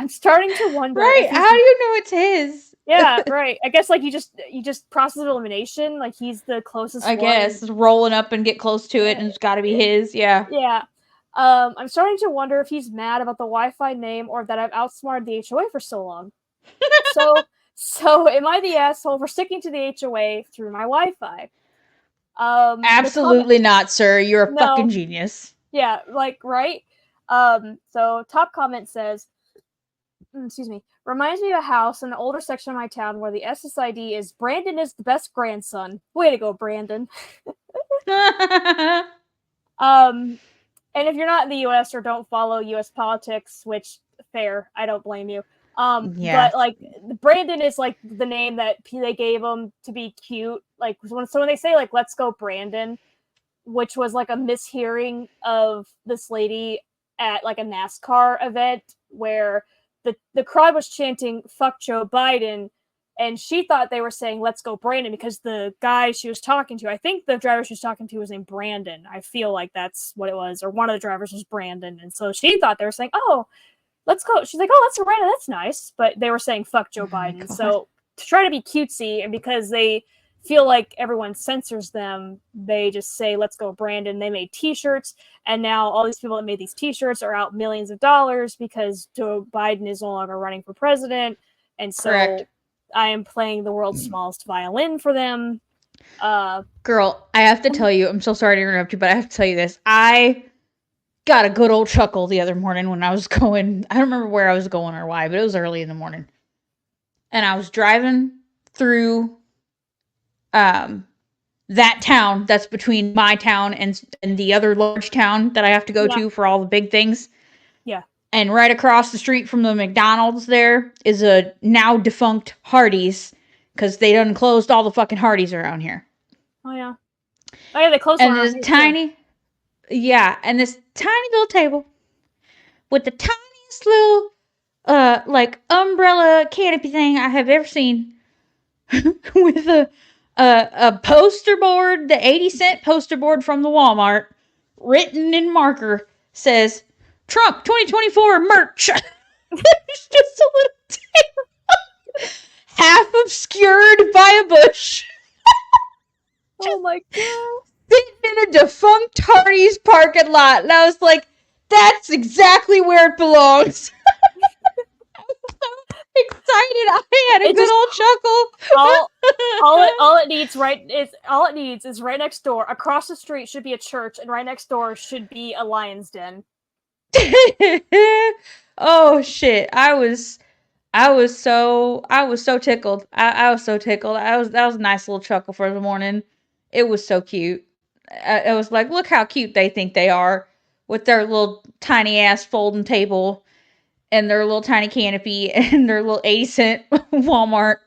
starting to wonder. Right? How do you know it's his? Yeah, right. I guess like you just process of elimination. Like he's the closest. I guess rolling up and get close to it, and it's got to be his. Yeah. Yeah. I'm starting to wonder if he's mad about the Wi-Fi name or that I've outsmarted the HOA for so long. So am I the asshole for sticking to the HOA through my Wi-Fi? Absolutely not, sir. You're a fucking genius. Yeah, like, right? So top comment says, excuse me, reminds me of a house in the older section of my town where the SSID is Brandon is the best grandson. Way to go, Brandon. And if you're not in the US or don't follow US politics, which fair, I don't blame you. But like Brandon is like the name that they gave him to be cute. Like when they say like "Let's go, Brandon," which was like a mishearing of this lady at like a NASCAR event where the crowd was chanting "Fuck Joe Biden," and she thought they were saying "Let's go, Brandon" because the guy she was talking to, I think the driver she was talking to was named Brandon. I feel like that's what it was, or one of the drivers was Brandon, and so she thought they were saying, "Oh, let's go." She's like, "Oh, let's go, Brandon. That's nice," but they were saying "Fuck Joe Biden." So to try to be cutesy, and because they feel like everyone censors them, they just say "Let's go, Brandon." They made T-shirts, and now all these people that made these T-shirts are out millions of dollars because Joe Biden is no longer running for president, and so I am playing the world's smallest violin for them. Girl, I have to tell you, I'm so sorry to interrupt you, but I have to tell you this. I got a good old chuckle the other morning when I was going. I don't remember where I was going or why, but it was early in the morning. And I was driving through that town that's between my town and the other large town that I have to go to for all the big things. Yeah. And right across the street from the McDonald's there is a now defunct Hardee's because they done closed all the fucking Hardee's around here. Oh, yeah. Oh yeah, they closed And one around this here too. tiny, yeah, and this tiny little table with the tiniest little like umbrella canopy thing I have ever seen, with a poster board, the 80-cent poster board from the Walmart, written in marker, says Trump 2024 merch. It's just a little table, half obscured by a bush. Oh my god. Sitting in a defunct Hardee's parking lot. And I was like, that's exactly where it belongs. Excited. I had a good old chuckle. All it needs is right next door. Across the street should be a church, and right next door should be a lion's den. Oh shit. I was so tickled. I was so tickled. That was a nice little chuckle for the morning. It was so cute. I was like, look how cute they think they are with their little tiny ass folding table and their little tiny canopy and their little 80-cent Walmart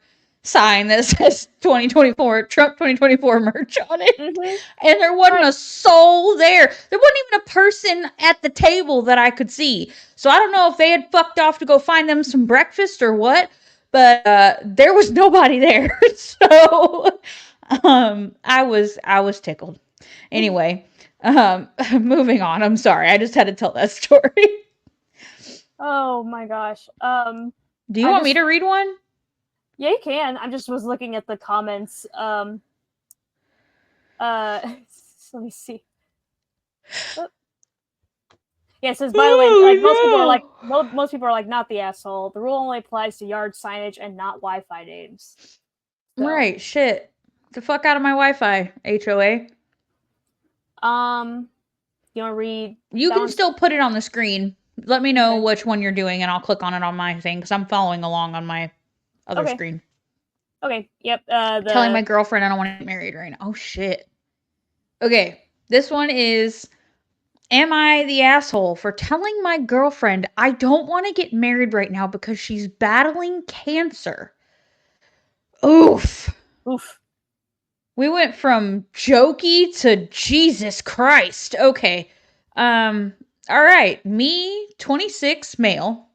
sign that says 2024 Trump 2024 merch on it. Mm-hmm. And there wasn't a soul there. There wasn't even a person at the table that I could see. So I don't know if they had fucked off to go find them some breakfast or what, but there was nobody there. So I was tickled. Anyway, moving on. I'm sorry. I just had to tell that story. Oh my gosh. Do you want me to read one? Yeah, you can. I just was looking at the comments. Let me see. Oh. Yeah, it says, by the way, like most people are like, not the asshole. The rule only applies to yard signage and not Wi-Fi names. So. Right, shit. The fuck out of my Wi-Fi, HOA. You wanna read? You can still put it on the screen. Let me know which one you're doing, and I'll click on it on my thing, because I'm following along on my other screen. Okay, yep. Telling my girlfriend I don't want to get married right now. Oh, shit. Okay, this one is, am I the asshole for telling my girlfriend I don't want to get married right now because she's battling cancer? Oof. Oof. We went from jokey to Jesus Christ. Okay. All right. Me, 26 male,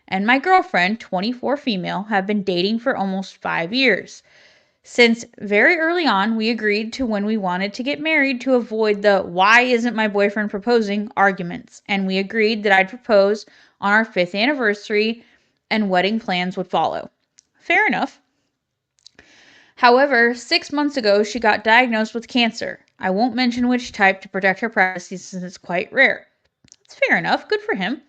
and my girlfriend, 24 female, have been dating for almost 5 years. Since very early on, we agreed to when we wanted to get married to avoid the why isn't my boyfriend proposing arguments. And we agreed that I'd propose on our 5th anniversary and wedding plans would follow. Fair enough. However, 6 months ago, she got diagnosed with cancer. I won't mention which type to protect her privacy since it's quite rare. That's fair enough. Good for him.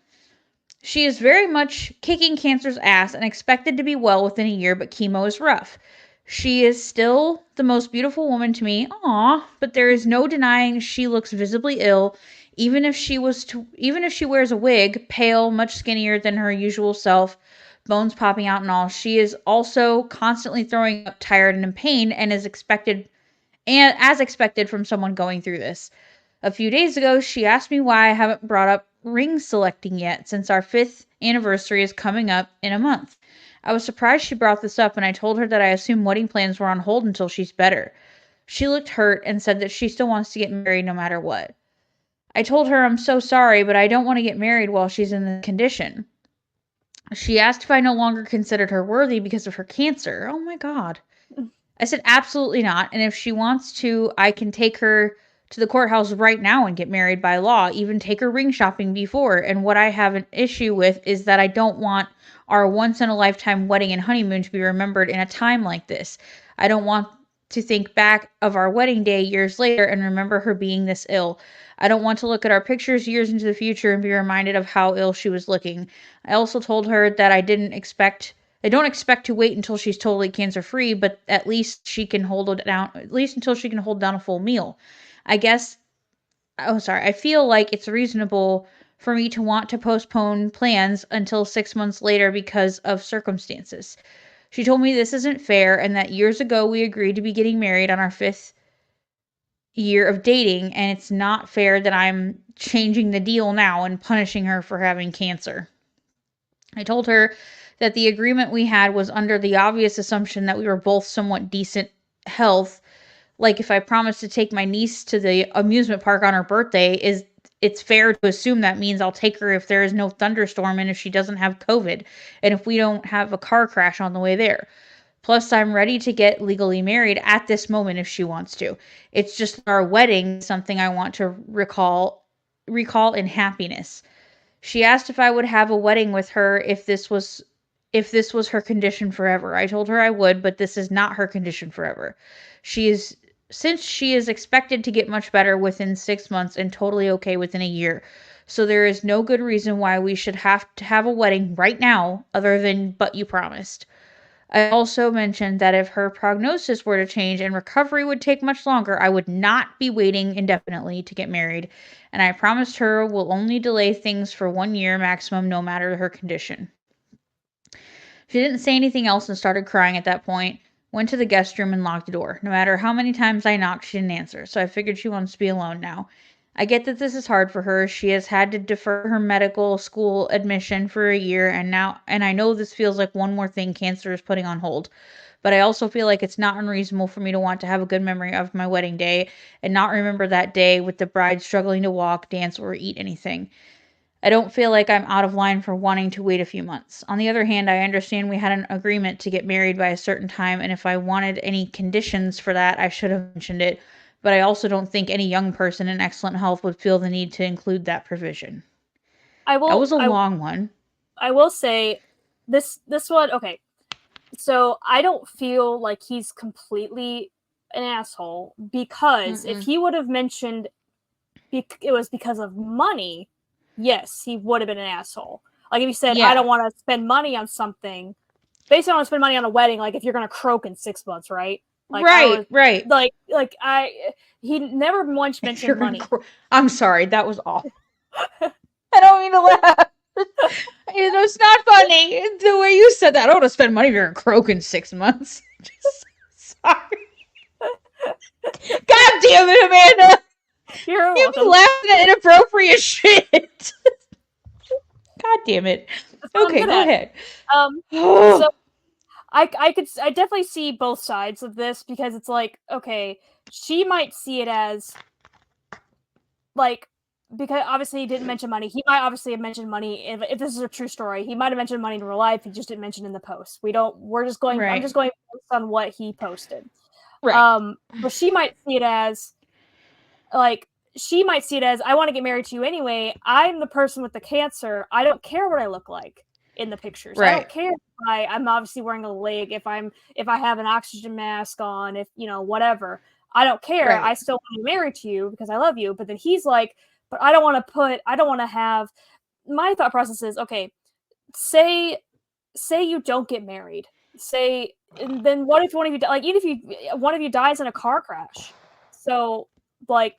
She is very much kicking cancer's ass and expected to be well within a year, but chemo is rough. She is still the most beautiful woman to me. Aw, but there is no denying she looks visibly ill, even if she wears a wig, pale, much skinnier than her usual self, bones popping out and all. She is also constantly throwing up, tired and in pain, and as expected from someone going through this. A few days ago, she asked me why I haven't brought up ring selecting yet, since our 5th anniversary is coming up in a month. I was surprised she brought this up, and I told her that I assumed wedding plans were on hold until she's better. She looked hurt and said that she still wants to get married no matter what. I told her I'm so sorry, but I don't want to get married while she's in this condition. She asked if I no longer considered her worthy because of her cancer. Oh my God. I said absolutely not, and if she wants to, I can take her to the courthouse right now and get married by law, even take her ring shopping before. And what I have an issue with is that I don't want our once-in-a-lifetime wedding and honeymoon to be remembered in a time like this. I don't want to think back of our wedding day years later and remember her being this ill. I don't want to look at our pictures years into the future and be reminded of how ill she was looking. I also told her that I don't expect to wait until she's totally cancer-free, but at least she can hold it down, at least until she can hold down a full meal. I feel like it's reasonable for me to want to postpone plans until 6 months later because of circumstances. She told me this isn't fair and that years ago we agreed to be getting married on our 5th year of dating, and it's not fair that I'm changing the deal now and punishing her for having cancer. I told her that the agreement we had was under the obvious assumption that we were both somewhat decent health like if I promise to take my niece to the amusement park on her birthday, it's fair to assume that means I'll take her if there is no thunderstorm and if she doesn't have COVID and if we don't have a car crash on the way there. Plus, I'm ready to get legally married at this moment if she wants to. It's just our wedding, something I want to recall in happiness. She asked if I would have a wedding with her if this was her condition forever. I told her I would, but this is not her condition forever. She is Since she is expected to get much better within 6 months and totally okay within a year. So there is no good reason why we should have to have a wedding right now other than but you promised. I also mentioned that if her prognosis were to change and recovery would take much longer, I would not be waiting indefinitely to get married, and I promised her we'll only delay things for 1 year maximum no matter her condition. She didn't say anything else and started crying at that point. Went to the guest room and locked the door. No matter how many times I knocked, she didn't answer, so I figured she wants to be alone now. I get that this is hard for her. She has had to defer her medical school admission for a year and I know this feels like one more thing cancer is putting on hold. But I also feel like it's not unreasonable for me to want to have a good memory of my wedding day and not remember that day with the bride struggling to walk, dance, or eat anything. I don't feel like I'm out of line for wanting to wait a few months. On the other hand, I understand we had an agreement to get married by a certain time, and if I wanted any conditions for that, I should have mentioned it. But I also don't think any young person in excellent health would feel the need to include that provision. That was a long one. I will say this one, okay. So I don't feel like he's completely an asshole because if he would have mentioned it was because of money, yes, he would have been an asshole. Like if he said, I don't want to spend money on something, basically I want to spend money on a wedding, like if you're going to croak in 6 months, right? Like, right. He never once mentioned money. I'm sorry, that was awful. I don't mean to laugh. It's not funny. The way you said that, I don't want to spend money if you're going to croak in 6 months. Sorry. God damn it, Amanda. You're welcome. Laughing at inappropriate shit. God damn it. Okay, go ahead. So I definitely see both sides of this because it's like, okay, she might see it as like, because obviously he didn't mention money. He might obviously have mentioned money if this is a true story. He might have mentioned money in real life. He just didn't mention in the post. I'm just going based on what he posted. Right. But she might see it as I want to get married to you anyway. I'm the person with the cancer. I don't care what I look like in the pictures. Right. I don't care if I'm obviously wearing a wig, if I have an oxygen mask on, if whatever. I don't care. Right. I still want to be married to you because I love you. But then he's like, but I don't want to have. My thought process is, okay, say you don't get married. And then what if one of you, even if one of you dies in a car crash? So like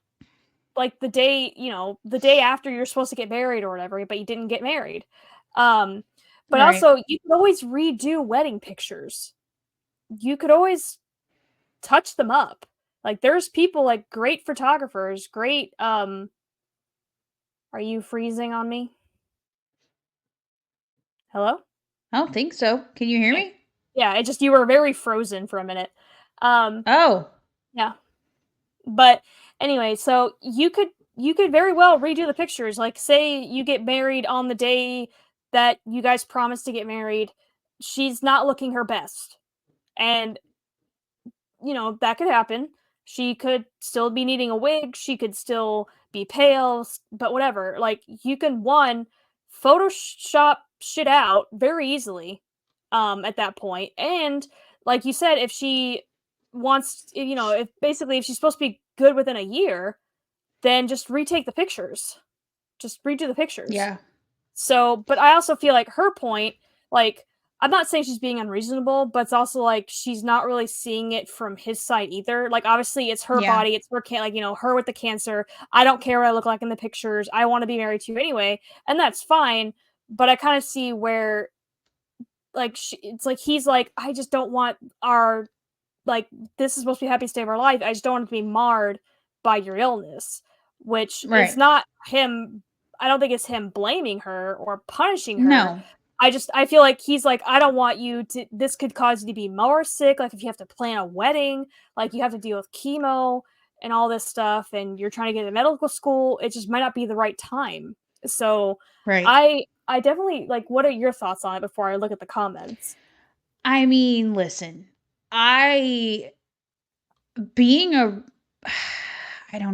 the day after you're supposed to get married or whatever, but you didn't get married. But also you can always redo wedding pictures. You could always touch them up. Like there's people like great photographers, great are you freezing on me? Hello? I don't think so. Can you hear me? Yeah, it just you were very frozen for a minute. Oh. Yeah. But anyway, so you could very well redo the pictures. Like say you get married on the day that you guys promised to get married, she's not looking her best. And that could happen. She could still be needing a wig, she could still be pale, but whatever. Like you can Photoshop shit out very easily at that point. And like you said, if she wants, if she's supposed to be good within a year, then just retake the pictures. Just redo the pictures. Yeah. So, but I also feel like her point, like, I'm not saying she's being unreasonable, but it's also like she's not really seeing it from his side either. Like, obviously, it's her body, it's her her with the cancer. I don't care what I look like in the pictures. I want to be married to you anyway, and that's fine. But I kind of see where, like, it's like he's like, I just don't want our, like, this is supposed to be the happiest day of our life. I just don't want it to be marred by your illness, which it's not him. I don't think it's him blaming her or punishing her. No. I feel like he's like, I don't want you to, this could cause you to be more sick. Like if you have to plan a wedding, like you have to deal with chemo and all this stuff, and you're trying to get into medical school, it just might not be the right time. So I definitely, like, what are your thoughts on it before I look at the comments? I mean, listen, I don't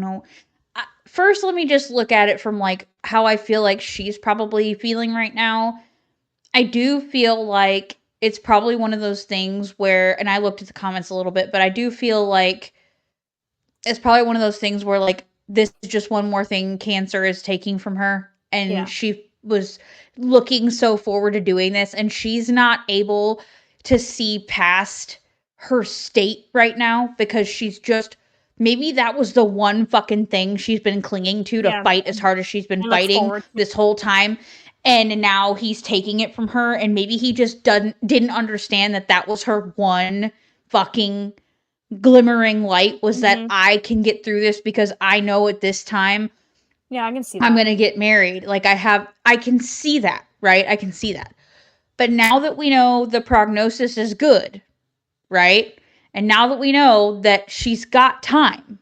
know. First, let me just look at it from like how I feel like she's probably feeling right now. I do feel like it's probably one of those things where, and I looked at the comments a little bit, but I do feel like it's probably one of those things where like this is just one more thing cancer is taking from her, and she was looking so forward to doing this, and she's not able to see past her state right now because she's just, maybe that was the one fucking thing she's been clinging to fight as hard as she's been fighting this whole time. And now he's taking it from her, and maybe he just didn't understand that that was her one fucking glimmering light, was that I can get through this because I know at this time I can see that I'm going to get married. Like I can see that, right? I can see that. But now that we know the prognosis is good, right? And now that we know that she's got time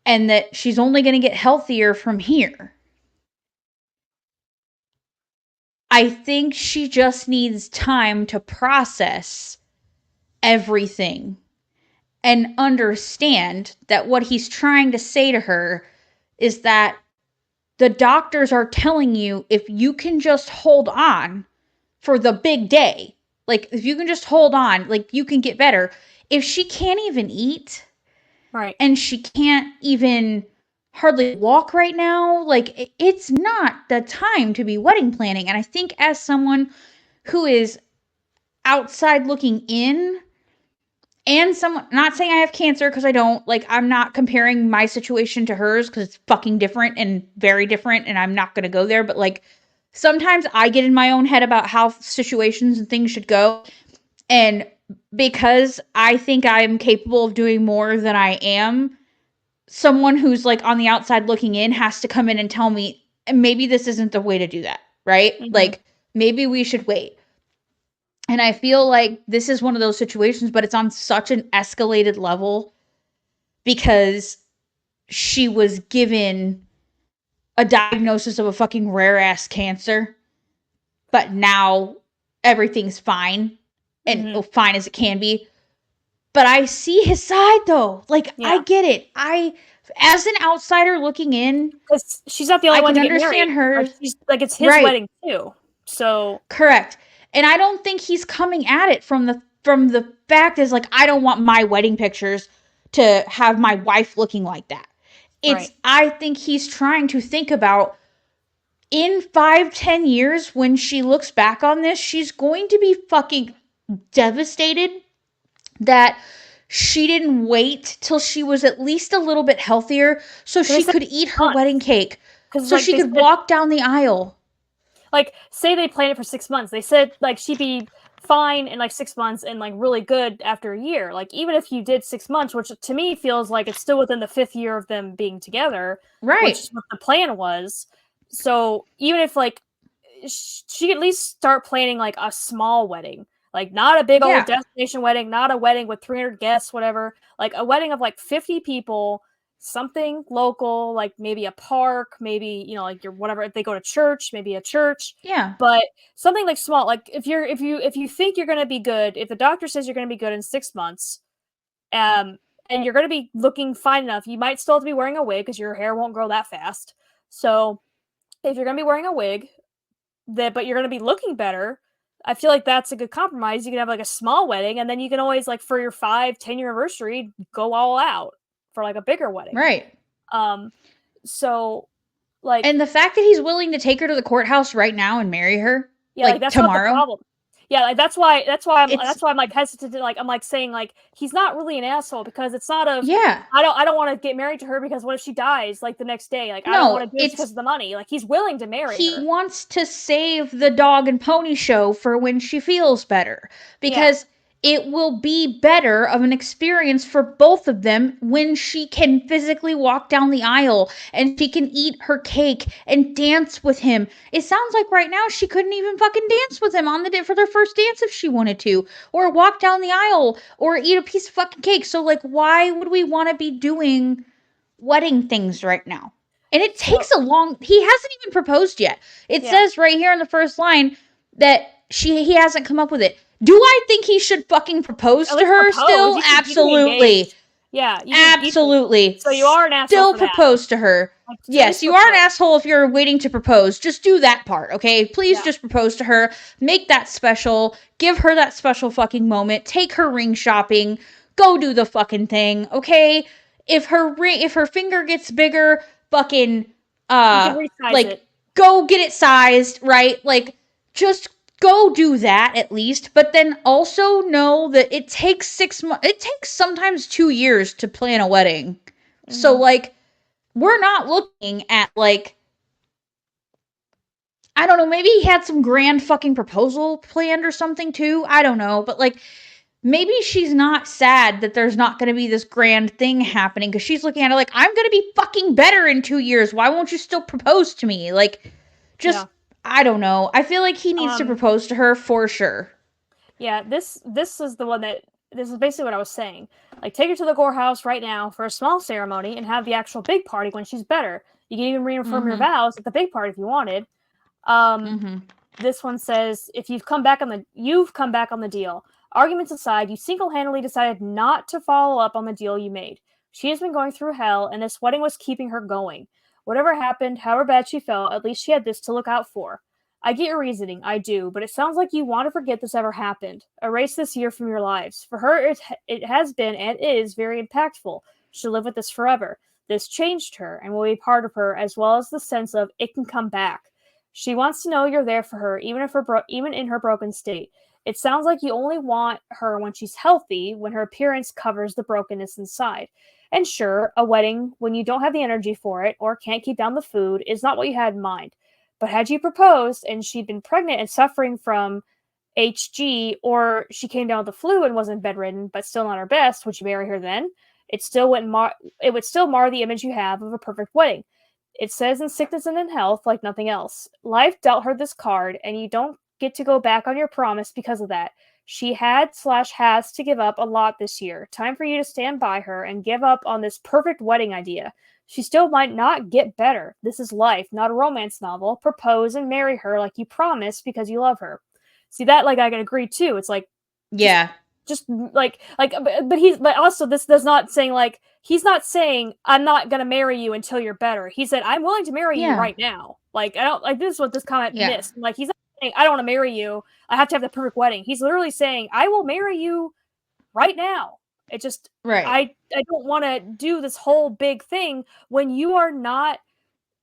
and that she's only going to get healthier from here, I think she just needs time to process everything and understand that what he's trying to say to her is that the doctors are telling you, if you can just hold on for the big day, like if you can just hold on, like you can get better. If she can't even eat, right, and she can't even hardly walk right now, like it's not the time to be wedding planning. And I think as someone who is outside looking in, and someone, not saying I have cancer because I don't, like I'm not comparing my situation to hers because it's fucking different and very different, and I'm not going to go there, but like sometimes I get in my own head about how situations and things should go, and because I think I'm capable of doing more than I am, someone who's like on the outside looking in has to come in and tell me, maybe this isn't the way to do that, right? Like maybe we should wait. And I feel like this is one of those situations, but it's on such an escalated level because she was given a diagnosis of a fucking rare ass cancer, but now everything's fine and fine as it can be. But I see his side though. Like I get it. As an outsider looking in, because she's not the only one to get married. Her. Like, like it's his wedding too. So correct. And I don't think he's coming at it from the fact is like, I don't want my wedding pictures to have my wife looking like that. It's I think he's trying to think about, in 5-10 years when she looks back on this, she's going to be fucking devastated that she didn't wait till she was at least a little bit healthier so she could eat her wedding cake, so like, she could walk down the aisle. Like, say they planned it for 6 months. They said, like, she'd be fine in, like, 6 months and, like, really good after a year. Like, even if you did 6 months, which to me feels like it's still within the 5th year of them being together. Right. Which is what the plan was. So, even if, like, she could at least start planning, like, a small wedding. Like, not a big old destination wedding, not a wedding with 300 guests, whatever. Like, a wedding of, like, 50 people, something local, like maybe a park, maybe, you know, like your whatever, if they go to church, maybe a church. Yeah. But something like small, like if you think you're going to be good, if the doctor says you're going to be good in 6 months, and you're going to be looking fine enough, you might still have to be wearing a wig because your hair won't grow that fast. So if you're going to be wearing a wig, but you're going to be looking better, I feel like that's a good compromise. You can have like a small wedding, and then you can always, like, for your 5-10 year anniversary, go all out for like a bigger wedding. Right. So, like, and the fact that he's willing to take her to the courthouse right now and marry her, like that's tomorrow. Not the problem. Yeah, like that's why I'm like hesitant to, like, I'm like saying, like, he's not really an asshole because it's not a I don't want to get married to her because what if she dies like the next day? Like, I don't want to do it because of the money. Like, he's willing to marry her. He wants to save the dog and pony show for when she feels better, because it will be better of an experience for both of them when she can physically walk down the aisle and she can eat her cake and dance with him. It sounds like right now she couldn't even fucking dance with him on the day for their first dance if she wanted to, or walk down the aisle or eat a piece of fucking cake. So like, why would we want to be doing wedding things right now? And it takes a long, he hasn't even proposed yet. It says right here in the first line that he hasn't come up with it. Do I think he should fucking propose to her still? Absolutely. Yeah. Absolutely. So you are an asshole. Still propose to her. Like, yes, you are an asshole if you're waiting to propose. Just do that part, okay? Please just propose to her. Make that special. Give her that special fucking moment. Take her ring shopping. Go do the fucking thing, okay? If her finger gets bigger, fucking like go get it sized, right? Like just go do that at least, but then also know that it takes 6 months. It takes sometimes 2 years to plan a wedding. Mm-hmm. So like, we're not looking at like, I don't know, maybe he had some grand fucking proposal planned or something too. I don't know, but like, maybe she's not sad that there's not going to be this grand thing happening because she's looking at it like, I'm going to be fucking better in 2 years. Why won't you still propose to me? Like, just, I don't know. I feel like he needs to propose to her for sure. Yeah, this is the one that, this is basically what I was saying. Like, take her to the courthouse right now for a small ceremony and have the actual big party when she's better. You can even reaffirm your vows at the big party if you wanted. This one says, if you've come back on the deal. Arguments aside, you single-handedly decided not to follow up on the deal you made. She has been going through hell, and this wedding was keeping her going. Whatever happened, however bad she felt, at least she had this to look out for. I get your reasoning, I do, but it sounds like you want to forget this ever happened. Erase this year from your lives. For her, it has been and is very impactful. She'll live with this forever. This changed her and will be part of her, as well as the sense of it can come back. She wants to know you're there for her, even in her broken state. It sounds like you only want her when she's healthy, when her appearance covers the brokenness inside. And sure, a wedding, when you don't have the energy for it or can't keep down the food, is not what you had in mind. But had you proposed and she'd been pregnant and suffering from HG, or she came down with the flu and wasn't bedridden but still not her best, would you marry her then? It would still mar the image you have of a perfect wedding. It says in sickness and in health like nothing else. Life dealt her this card, and you don't get to go back on your promise because of that. She has to give up a lot this year. Time for you to stand by her and give up on this perfect wedding idea. She still might not get better. This is life, not a romance novel. Propose and marry her like you promised because you love her. See, that, like, I can agree too. It's like, just but also this does not saying, like, he's not saying I'm not gonna marry you until you're better. He said I'm willing to marry you right now. Like, I don't, like, this is what this comment missed. Like, he's not saying I don't want to marry you. I have to have the perfect wedding. He's literally saying I will marry you right now. It just, I don't want to do this whole big thing when you are not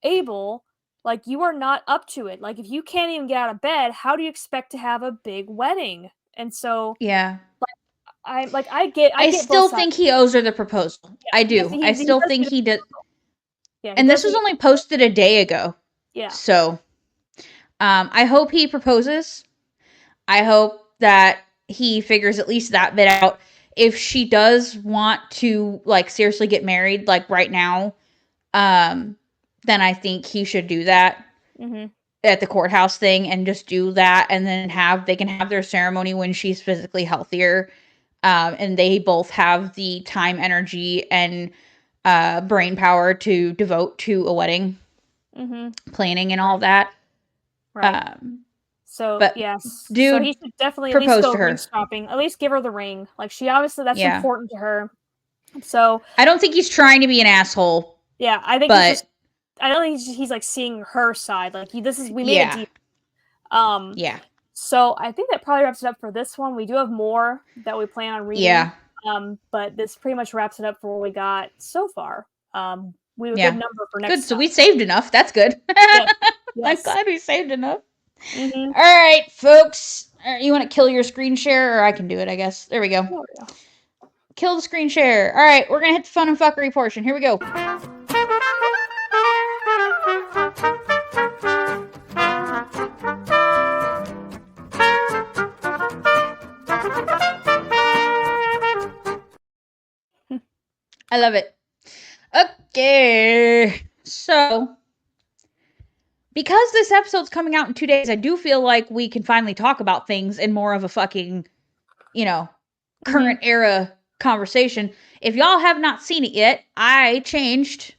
able, like, you are not up to it. Like, if you can't even get out of bed, how do you expect to have a big wedding? And so, I still think he owes her the proposal. Yeah, I do. I still think he did. Yeah, and this was only posted a day ago. Yeah. So, I hope he proposes. I hope that he figures at least that bit out. If she does want to, like, seriously get married, like, right now, then I think he should do that at the courthouse thing and just do that, and then they can have their ceremony when she's physically healthier, and they both have the time, energy, and brain power to devote to a wedding planning and all that. Right. Yes. Dude, so he should definitely at least go ring shopping. At least give her the ring. Like, she obviously, that's important to her. So I don't think he's trying to be an asshole. Yeah, I think I don't think he's like seeing her side. Like, we made a deal. Yeah. So I think that probably wraps it up for this one. We do have more that we plan on reading. Yeah. But this pretty much wraps it up for what we got so far. We have a good number for next time. So we saved enough. That's good. Yes. I'm glad we saved enough. All right, folks. You want to kill your screen share, or I can do it, I guess. There we go. There we go. Kill the screen share. All right, we're going to hit the fun and fuckery portion. Here we go. I love it. Okay. So, because this episode's coming out in 2 days, I do feel like we can finally talk about things in more of a fucking, current era conversation. If y'all have not seen it yet, I changed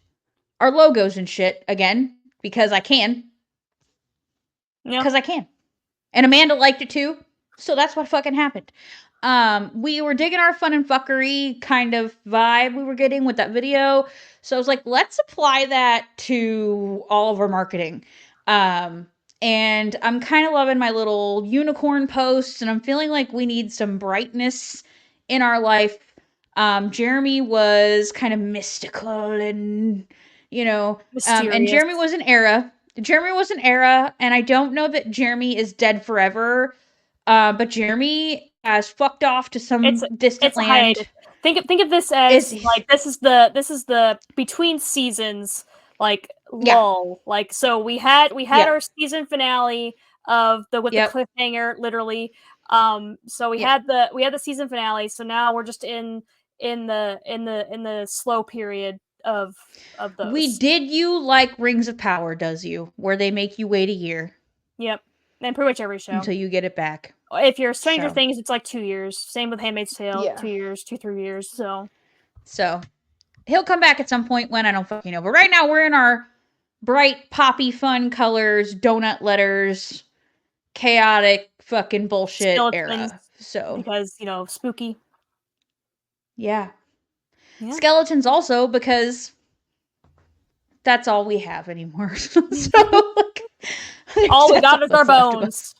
our logos and shit again because I can. Yeah. Because I can. And Amanda liked it too. So that's what fucking happened. We were digging our fun and fuckery kind of vibe we were getting with that video. So I was like, let's apply that to all of our marketing. And I'm kind of loving my little unicorn posts, and I'm feeling like we need some brightness in our life. Jeremy was kind of mystical and, and Jeremy was an era. And I don't know that Jeremy is dead forever. But Jeremy has fucked off to some distant land. Think of this as like this is the between seasons like lull. Yeah. Like so we had our season finale of the cliffhanger literally. So we had the season finale. So now we're just in the slow period of those. We did you like Rings of Power, does you? Where they make you wait a year. Yep. And pretty much every show. Until you get it back. If you're Stranger Things, it's like 2 years. Same with Handmaid's Tale, 2 years, 2-3 years. So he'll come back at some point when I don't fucking know. But right now we're in our bright, poppy, fun colors, donut letters, chaotic fucking bullshit Skeletons, era. So because spooky. Yeah. Skeletons also because that's all we have anymore. So all we got is our bones.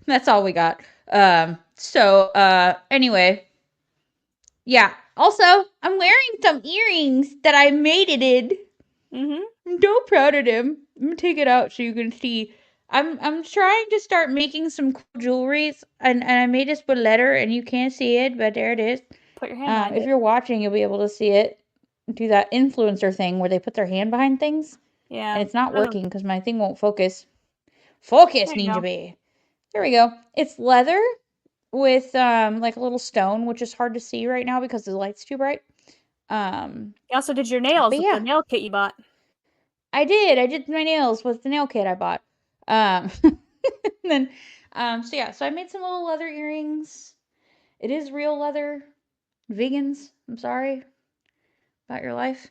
That's all we got. Anyway. Yeah. Also, I'm wearing some earrings that I mated in. I'm so proud of them. I'm gonna take it out so you can see. I'm trying to start making some cool jewelries, and I made this with letter, and you can't see it, but there it is. Put your hand behind if you're watching, you'll be able to see it. Do that influencer thing where they put their hand behind things. Yeah. And it's not working because my thing won't focus. Focus, Ninja Bee. There we go. It's leather with like a little stone, which is hard to see right now because the light's too bright. You also did your nails with the nail kit you bought. I did my nails with the nail kit I bought. Then so I made some little leather earrings. It is real leather. Vegans, I'm sorry about your life.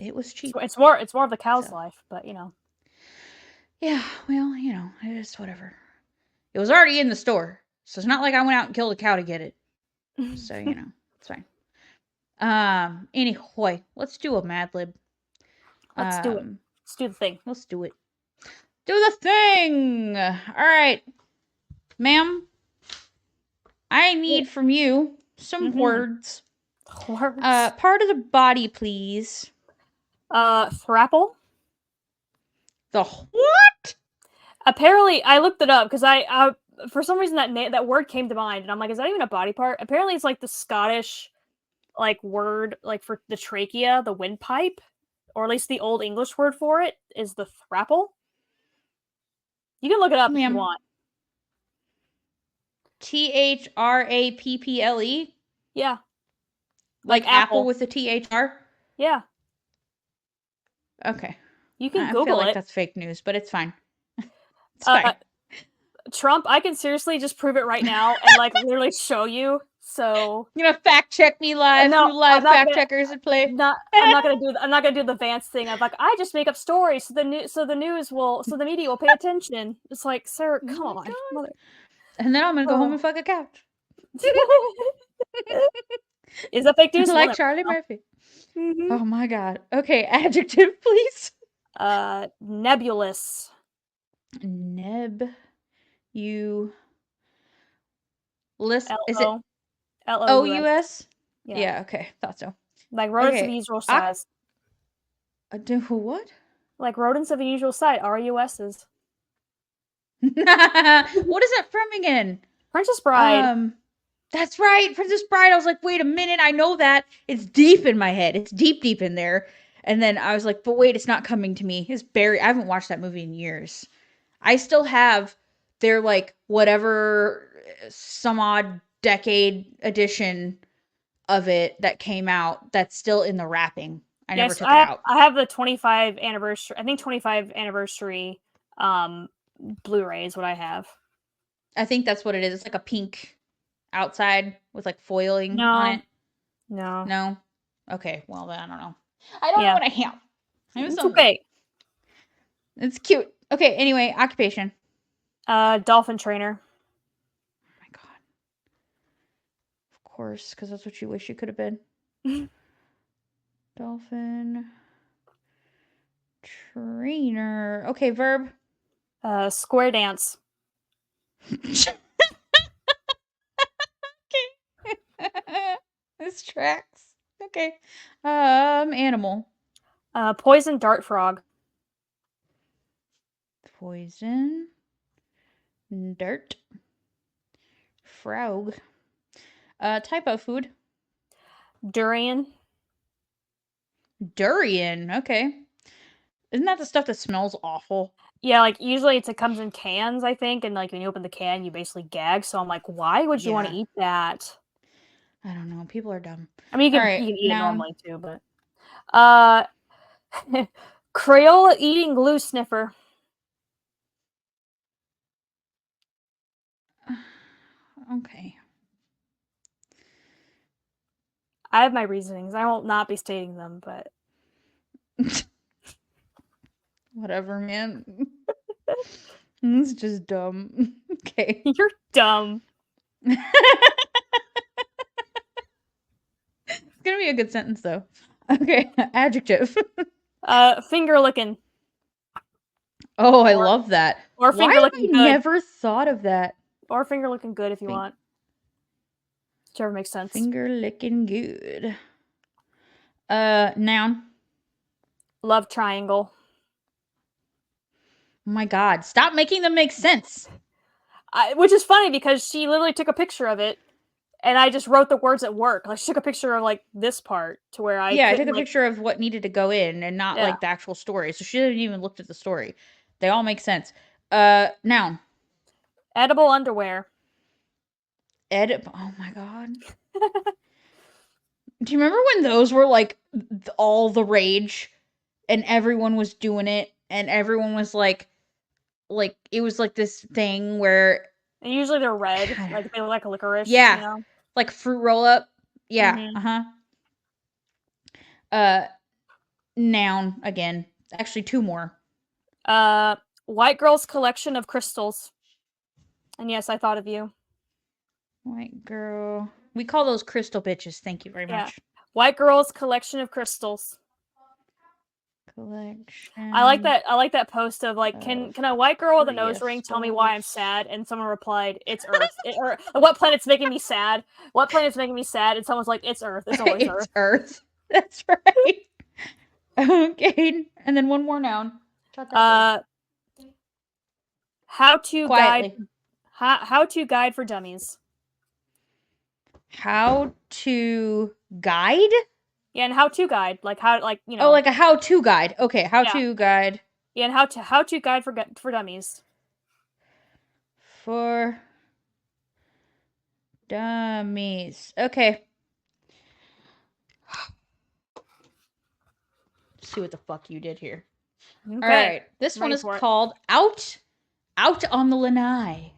It was cheap. It's more of the cow's life, but Yeah, well, it is whatever. It was already in the store, so it's not like I went out and killed a cow to get it. So it's fine. Anyway, let's do a Mad Lib. Let's do it. Let's do the thing. Let's do it. Do the thing. All right, ma'am. I need from you some words. Words. Part of the body, please. Thrapple. The what? Apparently, I looked it up because I for some reason that word came to mind, and I'm like, is that even a body part? Apparently, it's like the Scottish word for the trachea, the windpipe, or at least the Old English word for it is the thrapple. You can look it up if you want. THRAPPLE? Yeah. Like apple with a THR? Yeah. Okay. You can Google it. I feel like that's fake news, but it's fine. It's fine. Trump, I can seriously just prove it right now and literally show you. So you're gonna fact check me live. No, live fact checkers at play. I'm not gonna do the Vance thing of I just make up stories so the media will pay attention. It's like, sir, come on. Mother. And then I'm gonna go home and fuck a couch. Is that fake news? Like Charlie Murphy. Oh my god. Okay, adjective, please. Nebulous. Is it L-O-U-S? Yeah, okay. Thought so. Like rodents of unusual size. What? Like rodents of unusual size, R-U-S's. What is that from again? Princess Bride. That's right, Princess Bride. I was like, wait a minute, I know that. It's deep in my head. It's deep in there. And then I was like, but wait, it's not coming to me. It's buried. I haven't watched that movie in years. I still have their whatever some odd decade edition of it that came out that's still in the wrapping. I never took it out. I have the 25 anniversary. I think 25 anniversary Blu-ray is what I have. I think that's what it is. It's like a pink outside with like foiling on it. No. Okay. Well, then I don't know. I don't know what I have. It's okay. It's cute. Okay. Anyway, occupation. Dolphin trainer. Oh my god. Of course, because that's what you wish you could have been. Dolphin trainer. Okay, verb. Square dance. Okay. This tracks. Okay. Animal. Poison dart frog. Poison dart frog. Type of food. Durian. Durian. Okay. Isn't that the stuff that smells awful? Yeah, like usually it comes in cans, I think, and like when you open the can, you basically gag. So I'm like, why would you want to eat that? I don't know. People are dumb. I mean, you can eat it normally too, but Crayola eating glue sniffer. Okay. I have my reasonings. I will not be stating them, but whatever, man. It's just dumb. Okay. You're dumb. It's gonna be a good sentence though. Okay. Adjective. Finger licking. Oh, I love that. Or finger licking good. I never thought of that. Or finger licking good if you want. Whichever makes sense. Finger licking good. Noun. Love triangle. Oh my god, stop making them make sense. Which is funny because she literally took a picture of it and I just wrote the words at work. Like she took a picture of like this part to where I I took a picture of what needed to go in and not like the actual story. So she didn't even look at the story. They all make sense. Noun. Edible underwear. Oh my god. Do you remember when those were like all the rage and everyone was doing it and everyone was like it was like this thing where and usually they're red, like they look like a licorice. Yeah. You know? Like fruit roll up. Yeah. Mm-hmm. Noun again. Actually, two more. White girl's collection of crystals. And yes, I thought of you. White girl. We call those crystal bitches. Thank you very much. White girl's collection of crystals. Collection. I like that post of like, can a white girl with a nose ring tell me why I'm sad? And someone replied, "It's Earth." Or what planet's making me sad? What planet's making me sad? And someone's like, "It's Earth. It's always Earth." Earth. That's right. Okay, and then one more noun. How to guide. How to guide for dummies. How to guide? Yeah, and how to guide, like how, like you know. Oh, like a how to guide. Okay, how to guide. Yeah, and how to guide for dummies. For dummies. Okay. See what the fuck you did here. Okay. All right, this one is called Out on the Lanai.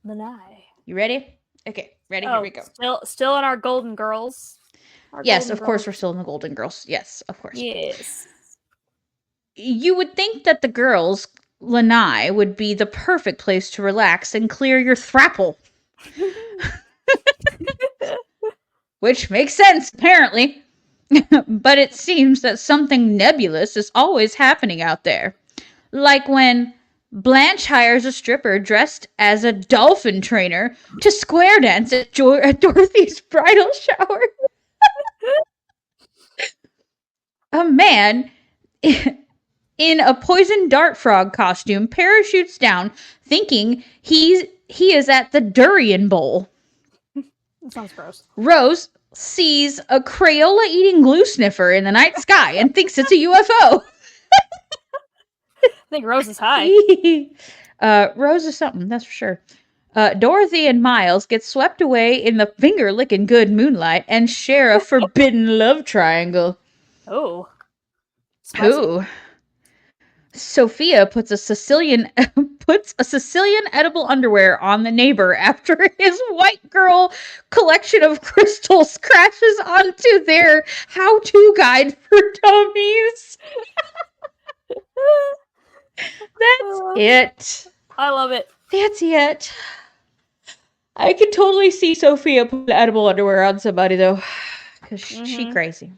Lanai. You ready? Okay, ready. Here we go. Still in our Golden Girls. Yes, of course we're still in the Golden Girls. Yes, of course. Yes. You would think that the girls, Lanai, would be the perfect place to relax and clear your thrapple. Which makes sense, apparently. But it seems that something nebulous is always happening out there. Like when Blanche hires a stripper dressed as a dolphin trainer to square dance at Dorothy's bridal shower. A man in a poison dart frog costume parachutes down thinking he is at the durian bowl. That sounds gross. Rose sees a Crayola eating glue sniffer in the night sky and thinks it's a UFO. I think Rose is high. Rose is something, that's for sure. Dorothy and Miles get swept away in the finger-licking good moonlight and share a forbidden love triangle. Oh. Spicy. Ooh. Sophia puts a Sicilian edible underwear on the neighbor after his white girl collection of crystals crashes onto their how-to guide for dummies. That's it. I love it. That's it. I can totally see Sophia put edible underwear on somebody, though. Because she crazy.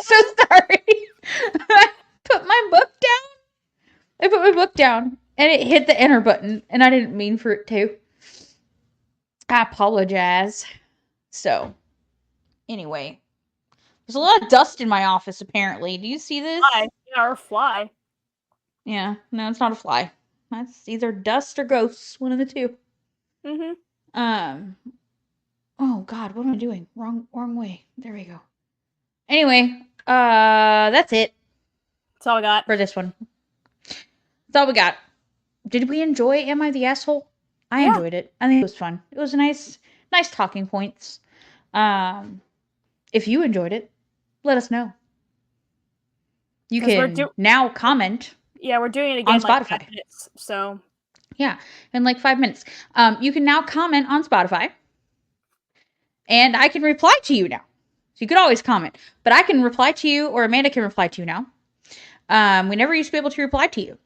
So sorry. I put my book down. And it hit the enter button. And I didn't mean for it to. I apologize. So, anyway. There's a lot of dust in my office, apparently. Do you see this? Fly. Yeah, or fly. Yeah, no, it's not a fly. That's either dust or ghosts. One of the two. Oh, God, what am I doing? Wrong way. There we go. Anyway, that's it. That's all we got. For this one. That's all we got. Did we enjoy Am I the Asshole? I enjoyed it. I think it was fun. It was nice talking points. If you enjoyed it, let us know. You can now comment. Yeah, we're doing it again on Spotify. Like 5 minutes, so. Yeah, in like 5 minutes. You can now comment on Spotify. And I can reply to you now. So you could always comment. But I can reply to you, or Amanda can reply to you now. We never used to be able to reply to you.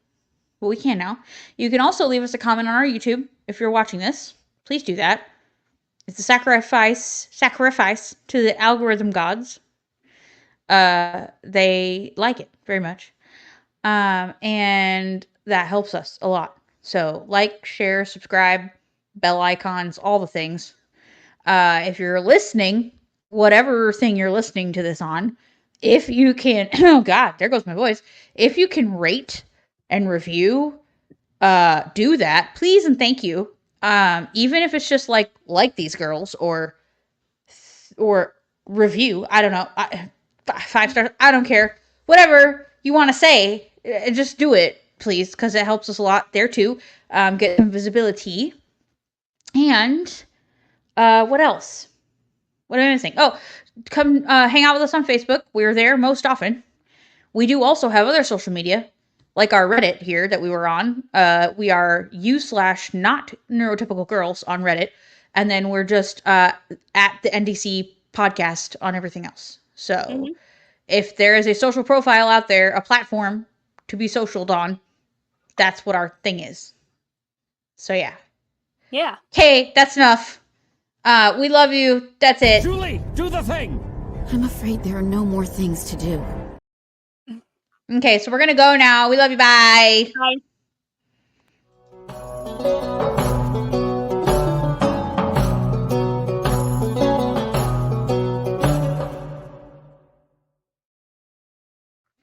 But we can now. You can also leave us a comment on our YouTube if you're watching this. Please do that. It's a sacrifice to the algorithm gods. They like it very much. And that helps us a lot. So like, share, subscribe, bell icons, all the things. If you're listening, whatever thing you're listening to this on, if you can, oh God, there goes my voice. If you can rate and review, do that, please and thank you. Even if it's just like these girls or review, I don't know, 5 stars, I don't care. Whatever you want to say, just do it, please, because it helps us a lot there too. Get some visibility. And what else? What am I missing? Oh, come hang out with us on Facebook. We're there most often. We do also have other social media, like our Reddit here that we were on. We are u/not neurotypical girls on Reddit. And then we're just at the NDC podcast on everything else. So if there is a social profile out there, a platform to be socialed on, that's what our thing is. So yeah. Yeah. Okay, that's enough. We love you. That's it. Julie, do the thing. I'm afraid there are no more things to do. Okay, so we're gonna go now. We love you. Bye. Bye.